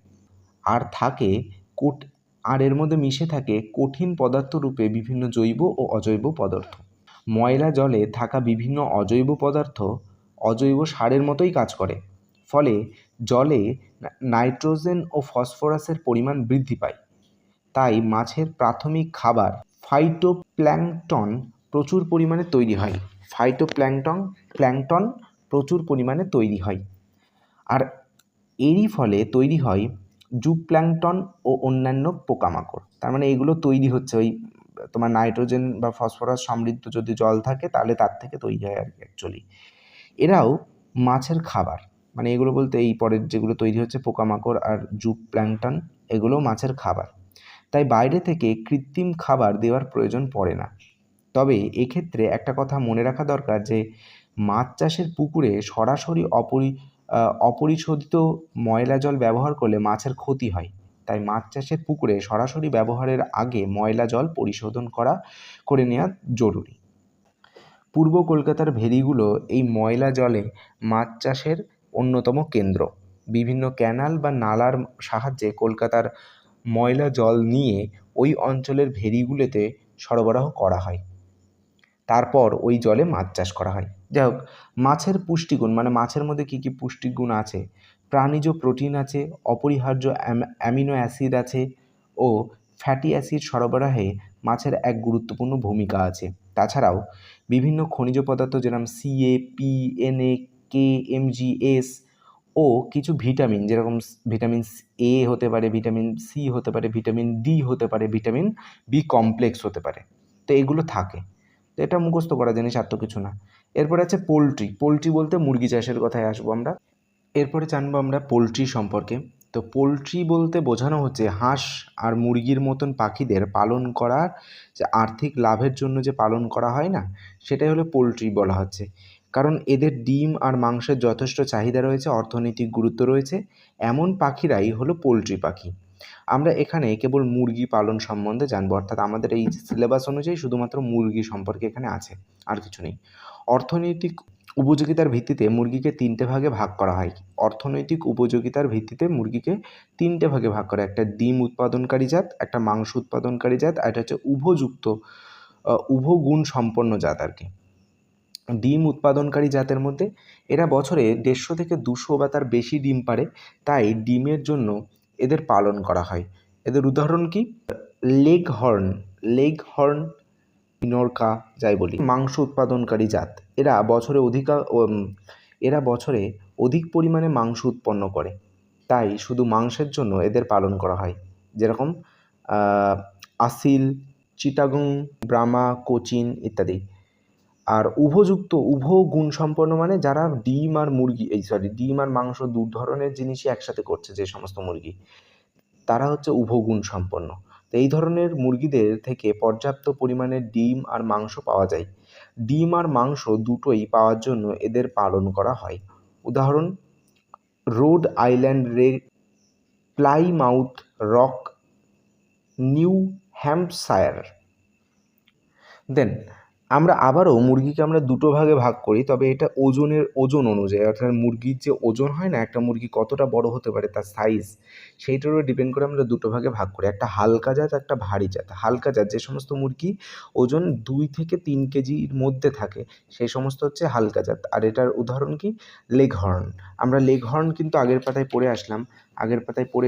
আর এর মধ্যে মিশে থাকে কঠিন পদার্থ রূপে বিভিন্ন জৈব ও অজৈব পদার্থ। ময়লা জলে থাকা বিভিন্ন অজৈব পদার্থ অজৈব সারের মতোই কাজ করে, ফলে জলে নাইট্রোজেন ও ফসফরাসের পরিমাণ বৃদ্ধি পায়। তাই মাছের প্রাথমিক খাবার ফাইটোপ্ল্যাঙ্কটন প্রচুর পরিমাণে তৈরি হয়। প্ল্যাঙ্কটন প্রচুর পরিমাণে তৈরি হয়, আর এরই ফলে তৈরি হয় জুপ্ল্যাঙ্কটন ও অন্যান্য পোকামাকড়। তার মানে এগুলো তৈরি হচ্ছে ওই তোমার নাইট্রোজেন বা ফসফরাস সমৃদ্ধ যদি জল থাকে তাহলে তার থেকে তৈরি হয় আর কি অ্যাকচুয়ালি। এরাও মাছের খাবার, মানে এগুলো বলতে এই পরের যেগুলো তৈরি হচ্ছে পোকামাকড় আর জুপ্ল্যাঙ্কটন, এগুলো মাছের খাবার। তাই বাইরে থেকে কৃত্রিম খাবার দেওয়ার প্রয়োজন পড়ে না। তবে এক্ষেত্রে একটা কথা মনে রাখা দরকার যে মাছ চাষের পুকুরে সরাসরি অপরিশোধিত ময়লা জল ব্যবহার করলে মাছের ক্ষতি হয়। তাই মাছ চাষের পুকুরে সরাসরি ব্যবহারের আগে ময়লা জল পরিশোধন করে নেওয়া জরুরি। পূর্ব কলকাতার ভেরিগুলো এই ময়লা জলে মাছ চাষের অন্যতম কেন্দ্র। বিভিন্ন ক্যানাল বা নালার সাহায্যে কলকাতার ময়লা জল নিয়ে ওই অঞ্চলের ভেরিগুলোতে সরবরাহ করা হয়, তারপর ওই জলে মাছ চাষ করা হয়। যাই হোক, মাছের পুষ্টিগুণ, মানে মাছের মধ্যে কী কী পুষ্টিগুণ আছে। প্রাণীজ প্রোটিন আছে, অপরিহার্য অ্যামিনো অ্যাসিড আছে ও ফ্যাটি অ্যাসিড সরবরাহে মাছের এক গুরুত্বপূর্ণ ভূমিকা আছে। তাছাড়াও বিভিন্ন খনিজ পদার্থ যেরকম CA, P, Na, K, Mg, S ও কিছু ভিটামিন, যেরকম ভিটামিন A হতে পারে, ভিটামিন C হতে পারে, ভিটামিন D হতে পারে, ভিটামিন B কমপ্লেক্স হতে পারে, তো এগুলো থাকে। তো এটা মুখস্থ করা জিনিস, আর তো কিছু না। এরপরে আছে পোলট্রি বলতে মুরগি চাষের কথায় আসবো আমরা। এরপরে জানবো আমরা পোলট্রি সম্পর্কে। তো পোলট্রি বলতে বোঝানো হচ্ছে হাঁস আর মুরগির মতন পাখিদের পালন করার যে আর্থিক লাভের জন্য যে পালন করা হয় না, সেটাই হলো পোলট্রি বলা হচ্ছে। কারণ এদের ডিম আর মাংসের যথেষ্ট চাহিদা রয়েছে, অর্থনৈতিক গুরুত্ব রয়েছে, এমন পাখিরাই হলো পোলট্রি পাখি। আমরা এখানে কেবল মুরগি পালন সম্বন্ধে জানবো, অর্থাৎ আমাদের এই সিলেবাস অনুযায়ী শুধুমাত্র মুরগি সম্পর্কে এখানে আছে, আর কিছু নেই। অর্থনৈতিক উপযোগিতার ভিত্তিতে মুরগিকে 3টে ভাগে ভাগ করা হয়। অর্থনৈতিক উপযোগিতার ভিত্তিতে মুরগিকে 3টে ভাগে ভাগ করা হয়। একটা ডিম উৎপাদনকারী জাত, একটা মাংস উৎপাদনকারী জাত, আর এটা হচ্ছে উভগুণ সম্পন্ন জাত আর কি। ডিম উৎপাদনকারী জাতের মধ্যে এরা বছরে 150 থেকে 200 বা তার বেশি ডিম পাড়ে, তাই ডিমের জন্য এদের পালন করা হয়। এদের উদাহরণ কি? লেগ হর্ন মিনোরকা যাই বলি, মাংস উৎপাদনকারী জাত। এরা বছরে অধিক পরিমাণে মাংস উৎপন্ন করে, তাই শুধু মাংসের জন্য এদের পালন করা হয়। যেরকম আসিল, চিটাগং, ব্রাহ্মা, কোচিন ইত্যাদি। আর উভ গুণসম্পন্ন মানে যারা ডিম আর মাংস দু ধরনের জিনিসই একসাথে করছে, যে সমস্ত মুরগি, তারা হচ্ছে উভ গুণসম্পন্ন। তো এই ধরনের মুরগিদের থেকে পর্যাপ্ত পরিমাণে ডিম আর মাংস পাওয়া যায়। ডিম আর মাংস দুটোই পাওয়ার জন্য এদের পালন করা হয়। উদাহরণ: Rhode Island Red, Plymouth Rock, New Hampshire. Then আমরা আবারও মুরগিকে আমরা দুটো ভাগে ভাগ করি, তবে এটা ওজন অনুযায়ী, অর্থাৎ মুরগির যে ওজন হয় না, একটা মুরগি কতটা বড় হতে পারে তার সাইজ, সেইটার উপর ডিপেন্ড করে আমরা দুটো ভাগে ভাগ করি, একটা হালকা জাত, একটা ভারী জাত। হালকা জাত যে সমস্ত মুরগি ওজন 2 থেকে 3 কেজির মধ্যে থাকে, সেই সমস্ত হচ্ছে হালকা জাত। আর এটার উদাহরণ কি? লেগহর্ন। আমরা লেগহর্ন কিন্তু আগের পাতায় পড়ে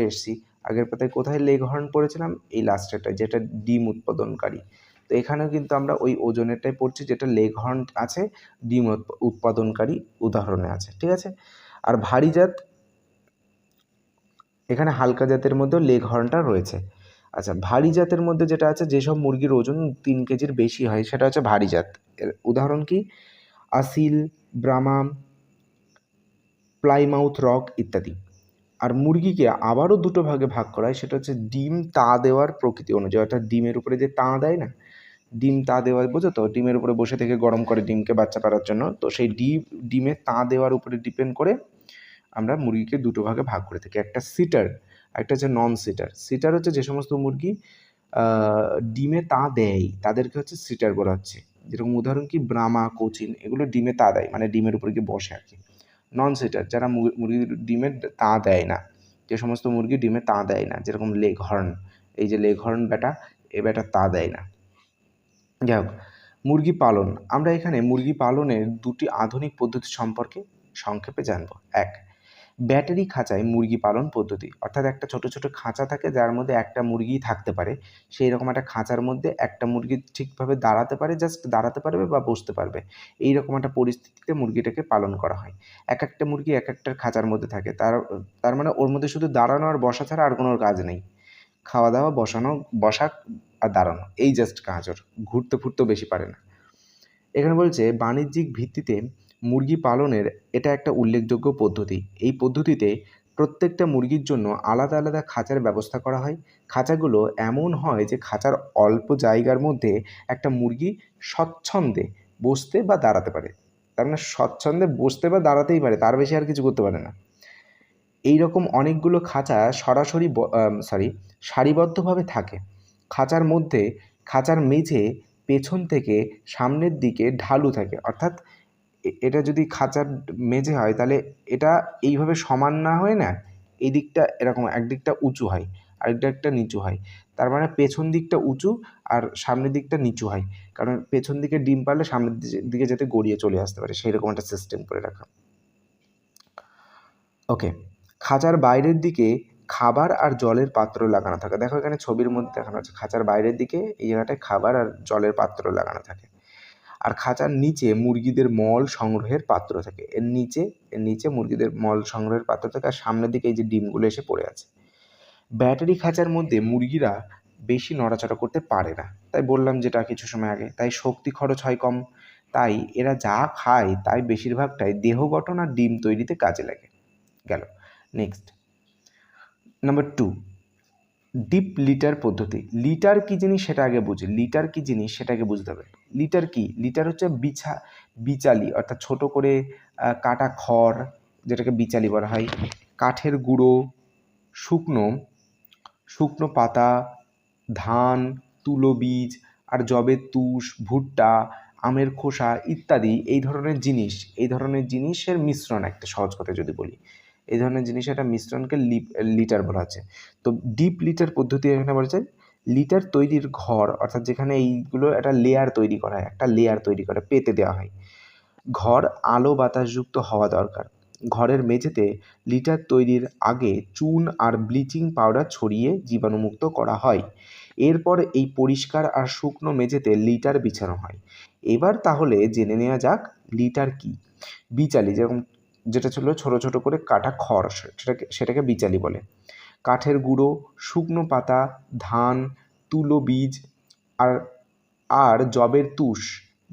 এসেছি। আগের পাতায় কোথায় লেগহর্ন পড়েছিলাম? এই লাস্টেরটায়, যেটা ডিম উৎপাদনকারী। তো এখানেও কিন্তু আমরা ওই ওজনেরটাই পড়ছি, যেটা লেগহর্ন আছে, ডিম উৎপাদনকারী উদাহরণে আছে, ঠিক আছে। আর ভারী জাত, এখানে হালকা জাতের মধ্যেও লেগহর্নটা রয়েছে। আচ্ছা, ভারী জাতের মধ্যে যেটা আছে, যেসব মুরগির ওজন 3 কেজির বেশি হয়, সেটা হচ্ছে ভারী জাত। এর উদাহরণ কি? আসিল, ব্রাহ্মা, প্লাইমাউথ রক ইত্যাদি। আর মুরগিকে আবারও দুটো ভাগে ভাগ করা হয়, সেটা হচ্ছে ডিম তা দেওয়ার প্রকৃতি অনুযায়ী, অর্থাৎ ডিমের উপরে যে তা দেয় না, ডিম তা দেওয়া, বোঝো তো, ডিমের উপরে বসে থেকে গরম করে ডিমকে বাচ্চা পাড়ার জন্য, তো সেই ডিমে তা দেওয়ার উপরে ডিপেন্ড করে আমরা মুরগিকে দুটো ভাগে ভাগ করে থাকি, একটা সিটার, একটা হচ্ছে নন সিটার। সিটার হচ্ছে যে সমস্ত মুরগি ডিমে তা দেয়, তাদেরকে হচ্ছে সিটার বলা হচ্ছে। যেরকম উদাহরণ কি? ব্রাহ্মা, কোচিন, এগুলো ডিমে তা দেয়, মানে ডিমের উপরে গিয়ে বসে আর কি। নন সিটার যারা মুরগির ডিমে তা দেয় না, যে সমস্ত মুরগি ডিমে তা দেয় না, যেরকম লেগহর্ন, এই যে লেগহর্ন বেটা, এ বেটা তা দেয় না। যাই হোক, মুরগি পালন। আমরা এখানে মুরগি পালনের দুটি আধুনিক পদ্ধতি সম্পর্কে সংক্ষেপে জানব। এক, ব্যাটারি খাঁচায় মুরগি পালন পদ্ধতি, অর্থাৎ একটা ছোট ছোট খাঁচা থাকে যার মধ্যে একটা মুরগি থাকতে পারে, সেই রকম একটা খাঁচার মধ্যে একটা মুরগি ঠিকভাবে দাঁড়াতে পারে, জাস্ট দাঁড়াতে পারবে বা বসতে পারবে, এই রকম একটা পরিস্থিতিতে মুরগিটাকে পালন করা হয়। এক একটা মুরগি এক একটা খাঁচার মধ্যে থাকে, তার মানে ওর মধ্যে শুধু দাঁড়ানো আর বসা ছাড়া আর কোনো কাজ নেই। খাওয়া দাওয়া, বসা আর দাঁড়ানো, এই জাস্ট কাজ ওর, ঘুরতে ফুরতেও বেশি পারে না। এখানে বলছে বাণিজ্যিক ভিত্তিতে মুরগি পালনের এটা একটা উল্লেখযোগ্য পদ্ধতি। এই পদ্ধতিতে প্রত্যেকটা মুরগির জন্য আলাদা আলাদা খাঁচার ব্যবস্থা করা হয়। খাঁচাগুলো এমন হয় যে খাঁচার অল্প জায়গার মধ্যে একটা মুরগি স্বচ্ছন্দে বসতে বা দাঁড়াতে পারে। তার মানে স্বচ্ছন্দে বসতে বা দাঁড়াতেই পারে, তার বেশি আর কিছু করতে পারে না। এই রকম অনেকগুলো খাঁচা সারিবদ্ধভাবে থাকে। খাঁচার মেঝে পেছন থেকে সামনের দিকে ঢালু থাকে, অর্থাৎ এটা যদি খাঁচার মেঝে হয়, তাহলে এটা এইভাবে সমান না হয়ে না, এই দিকটা এরকম, একদিকটা উঁচু হয়, আরেক দিকটা নিচু হয়। তার মানে পেছন দিকটা উঁচু আর সামনের দিকটা নিচু হয়, কারণ পেছন দিকে ডিম পারলে সামনের দিকে যাতে গড়িয়ে চলে আসতে পারে, সেই রকম একটা সিস্টেম করে রাখা। ওকে, খাঁচার বাইরের দিকে খাবার আর জলের পাত্র লাগানো থাকে। দেখো এখানে ছবির মধ্যে দেখানো হচ্ছে, খাঁচার বাইরের দিকে এই জায়গাটায় খাবার আর জলের পাত্র লাগানো থাকে। আর খাঁচার নিচে মুরগিদের মল সংগ্রহের পাত্র থাকে, এর নিচে মুরগিদের মল সংগ্রহের পাত্র থাকে, আর সামনের দিকে এই যে ডিমগুলো এসে পড়ে আছে। ব্যাটারি খাঁচার মধ্যে মুরগিরা বেশি নড়াচড়া করতে পারে না, তাই বললাম যেটা কিছু সময় আগে, তাই শক্তি খরচ হয় কম, তাই এরা যা খায় তাই বেশিরভাগটাই দেহ গঠন আর ডিম তৈরিতে কাজে লাগে। গেল। নেক্সট, নাম্বার 2, ডিপ লিটার পদ্ধতি। লিটার কী জিনিস সেটা আগে বুঝি, লিটার কী জিনিস সেটাকে বুঝতে হবে। লিটার কি? লিটার হচ্ছে বিচালি, অর্থাৎ ছোট করে কাটা খড়, যেটাকে বিচালি বলা হয়, কাঠের গুঁড়ো, শুকনো পাতা, ধান, তুলো বীজ আর যবের তুষ, ভুট্টা, আমের খোসা ইত্যাদি এই ধরনের জিনিসের মিশ্রণ, একটা সহজ কথা যদি বলি, এই ধরনের জিনিসের একটা মিশ্রণকে লিটার বলা হচ্ছে। তো ডিপ লিটার পদ্ধতি এখানে বলছে লিটার তৈরির ঘর, অর্থাৎ যেখানে এইগুলো একটা লেয়ার তৈরি করা হয়, একটা লেয়ার তৈরি করে পেতে দেওয়া হয়, ঘর আলো বাতাসযুক্ত হওয়া দরকার। ঘরের মেঝেতে লিটার তৈরির আগে চুন আর ব্লিচিং পাউডার ছড়িয়ে জীবাণুমুক্ত করা হয়। এরপর এই পরিষ্কার আর শুকনো মেঝেতে লিটার বিছানো হয়। এবার তাহলে জেনে নেওয়া যাক লিটার কি। বিচালি, যেটা ছিল ছোট ছোট করে কাটা খড়, সেটাকে বিচালি বলে। কাঠের গুঁড়ো, শুকনো পাতা, ধান, তুলো বীজ আর আর যবের তুষ,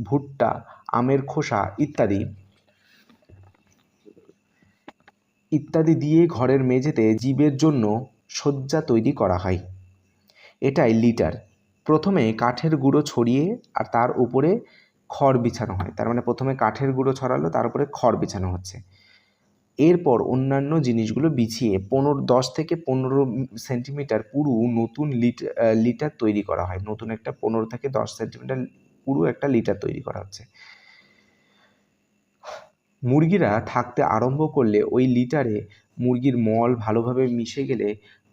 ভুট্টা, আমের খোসা ইত্যাদি দিয়ে ঘরের মেঝেতে জীবের জন্য শয্যা তৈরি করা হয়। এটাই লিটার। প্রথমে কাঠের গুঁড়ো ছড়িয়ে আর তার উপরে খড় বিছানো হয়। তার মানে প্রথমে কাঠের গুঁড়ো ছড়ালো, তার উপরে খড় বিছানো হচ্ছে। এরপর অন্যান্য জিনিসগুলো বিছিয়ে 10 থেকে 15 সেন্টিমিটার পুরু নতুন লিটার তৈরি করা হয়। নতুন একটা 15 থেকে 10 সেন্টিমিটার পুরু একটা লিটার তৈরি করা হচ্ছে। মুরগিরা থাকতে আরম্ভ করলে ওই লিটারে মুরগির মল ভালোভাবে মিশে গেলে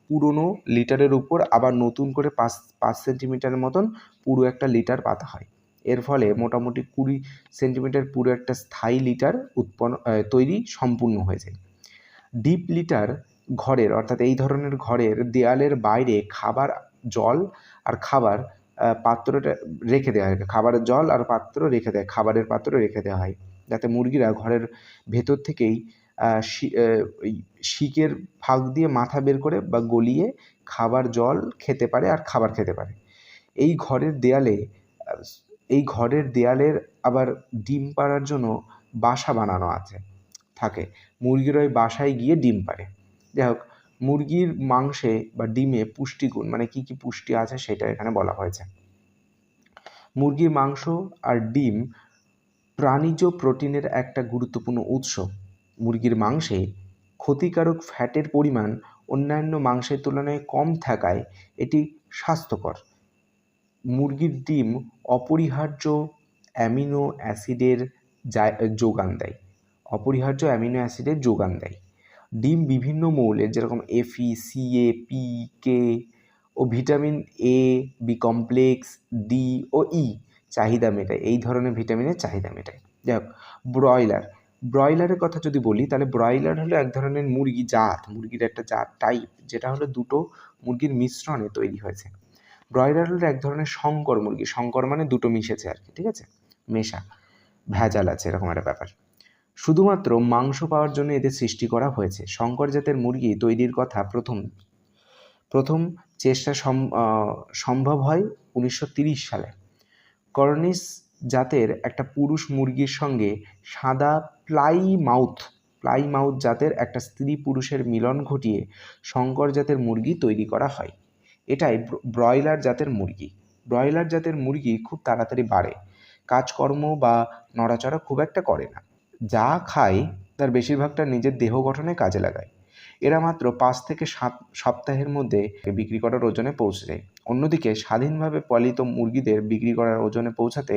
পুরনো লিটারের উপর আবার নতুন করে 5 সেন্টিমিটারের মতন পুরো একটা লিটার পাতা হয়। এর ফলে মোটামুটি 20 সেন্টিমিটার পুরো একটা স্থায়ী লিটার তৈরি সম্পূর্ণ হয়ে যায়। ডিপ লিটার ঘরের, অর্থাৎ এই ধরনের ঘরের দেয়ালের বাইরে খাবার, জল আর খাবার পাত্রটা রেখে দেওয়া হয়। খাবারের জল আর পাত্র রেখে দেয়, খাবারের পাত্র রেখে দেওয়া হয়, যাতে মুরগিরা ঘরের ভেতর থেকেই ওই শিকের ফাঁক দিয়ে মাথা বের করে বা গলিয়ে খাবার জল খেতে পারে আর খাবার খেতে পারে। এই ঘরের দেয়ালের আবার ডিম পাড়ার জন্য বাসা বানানো থাকে। মুরগির ওই বাসায় গিয়ে ডিম পাড়ে। যাই হোক, মুরগির মাংসে বা ডিমে পুষ্টিগুণ, মানে কি কি পুষ্টি আছে সেটা এখানে বলা হয়েছে। মুরগির মাংস আর ডিম প্রাণীজ প্রোটিনের একটা গুরুত্বপূর্ণ উৎস। মুরগির মাংসে ক্ষতিকারক ফ্যাটের পরিমাণ অন্যান্য মাংসের তুলনায় কম থাকায় এটি স্বাস্থ্যকর। মুরগির ডিম অপরিহার্য অ্যামিনো অ্যাসিডের যোগান দেয়। ডিম বিভিন্ন মৌলের, যেরকম Fe, Ca, P, K ও vitamin A, B complex, D ও E চাহিদা মেটায়। এই ধরনের ভিটামিনের চাহিদা মেটায়। যাই হোক, ব্রয়লারের কথা যদি বলি, তাহলে ব্রয়লার হলো এক ধরনের মুরগির একটা জাত টাইপ, যেটা হলো দুটো মুরগির মিশ্রণে তৈরি হয়েছে। ব্রয়লার হলো এক ধরনের সংকর মুরগি। সংকর মানে দুটো মিশেছে আর কি, ঠিক আছে, মেশা, ভেজাল আছে, এরকম একটা ব্যাপার। শুধুমাত্র মাংস পাওয়ার জন্য এদের সৃষ্টি করা হয়েছে। শঙ্কর জাতের মুরগি তৈরির কথা প্রথম চেষ্টা সম্ভব হয় 1930 সালে। কর্নিশ জাতের একটা পুরুষ মুরগির সঙ্গে সাদা প্লাইমাউথ জাতের একটা স্ত্রী পুরুষের মিলন ঘটিয়ে শঙ্কর জাতের মুরগি তৈরি করা হয়। এটাই ব্রয়লার জাতের মুরগি খুব তাড়াতাড়ি বাড়ে, কাজকর্ম বা নড়াচড়া খুব একটা করে না। যা খায় তার বেশিরভাগটা নিজের দেহ গঠনে কাজে লাগায়। এরা মাত্র 5 থেকে 7 সপ্তাহের মধ্যে বিক্রি করার ওজনে পৌঁছে যায়। অন্যদিকে স্বাধীনভাবে পালিত মুরগিদের বিক্রি করার ওজনে পৌঁছাতে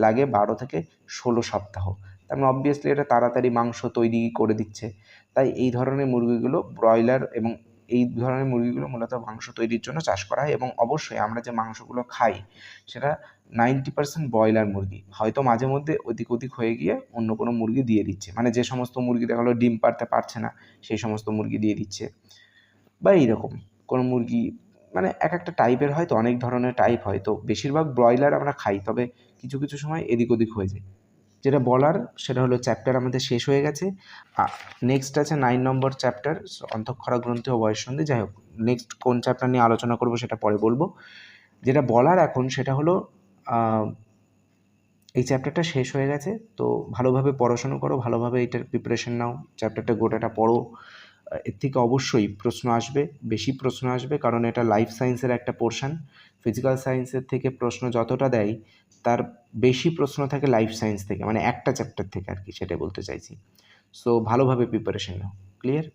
লাগে 12 থেকে 16 সপ্তাহ। তার মানে অবভিয়াসলি এটা তাড়াতাড়ি মাংস তৈরি করে দিচ্ছে। তাই এই ধরনের মুরগিগুলো মূলত মাংস তৈরির জন্য চাষ করা হয়। এবং অবশ্যই আমরা যে মাংসগুলো খাই সেটা 90% ব্রয়লার মুরগি, হয়তো মাঝে মধ্যে ওদিক হয়ে গিয়ে অন্য কোনো মুরগি দিয়ে দিচ্ছে, মানে যে সমস্ত মুরগি দেখা গেলো ডিম পাড়তে পারছে না সেই সমস্ত মুরগি দিয়ে দিচ্ছে, বা এইরকম কোনো মুরগি, মানে এক একটা টাইপের হয়তো অনেক ধরনের টাইপ হয়। তো বেশিরভাগ ব্রয়লার আমরা খাই, তবে কিছু কিছু সময় এদিক ওদিক হয়ে যায়। যেটা বলার সেটা হলো চ্যাপ্টার আমাদের শেষ হয়ে গেছে। নেক্সট আছে 9 নম্বর চ্যাপ্টার, অন্তঃক্ষরা গ্রন্থি ও বয়ঃসন্ধি। যাই হোক, নেক্সট কোন চ্যাপ্টার নিয়ে আলোচনা করবো সেটা পরে বলবো। যেটা বলার এখন সেটা হলো এই চ্যাপ্টারটা শেষ হয়ে গেছে, তো ভালোভাবে পড়াশোনা করো, ভালোভাবে এটার প্রিপারেশন নাও, চ্যাপ্টারটা গোটাটা পড়ো। এর থেকে অবশ্যই প্রশ্ন আসবে, বেশি প্রশ্ন আসবে, কারণ এটা লাইফ সায়েন্সের একটা পোর্শন। ফিজিক্যাল সায়েন্সের থেকে প্রশ্ন যতটা দেয় তার বেশি প্রশ্ন থাকে লাইফ সায়েন্স থেকে, মানে একটা চ্যাপ্টার থেকে আর কি, সেটাই বলতে চাইছি। সো ভালোভাবে প্রিপারেশন নাও। ক্লিয়ার?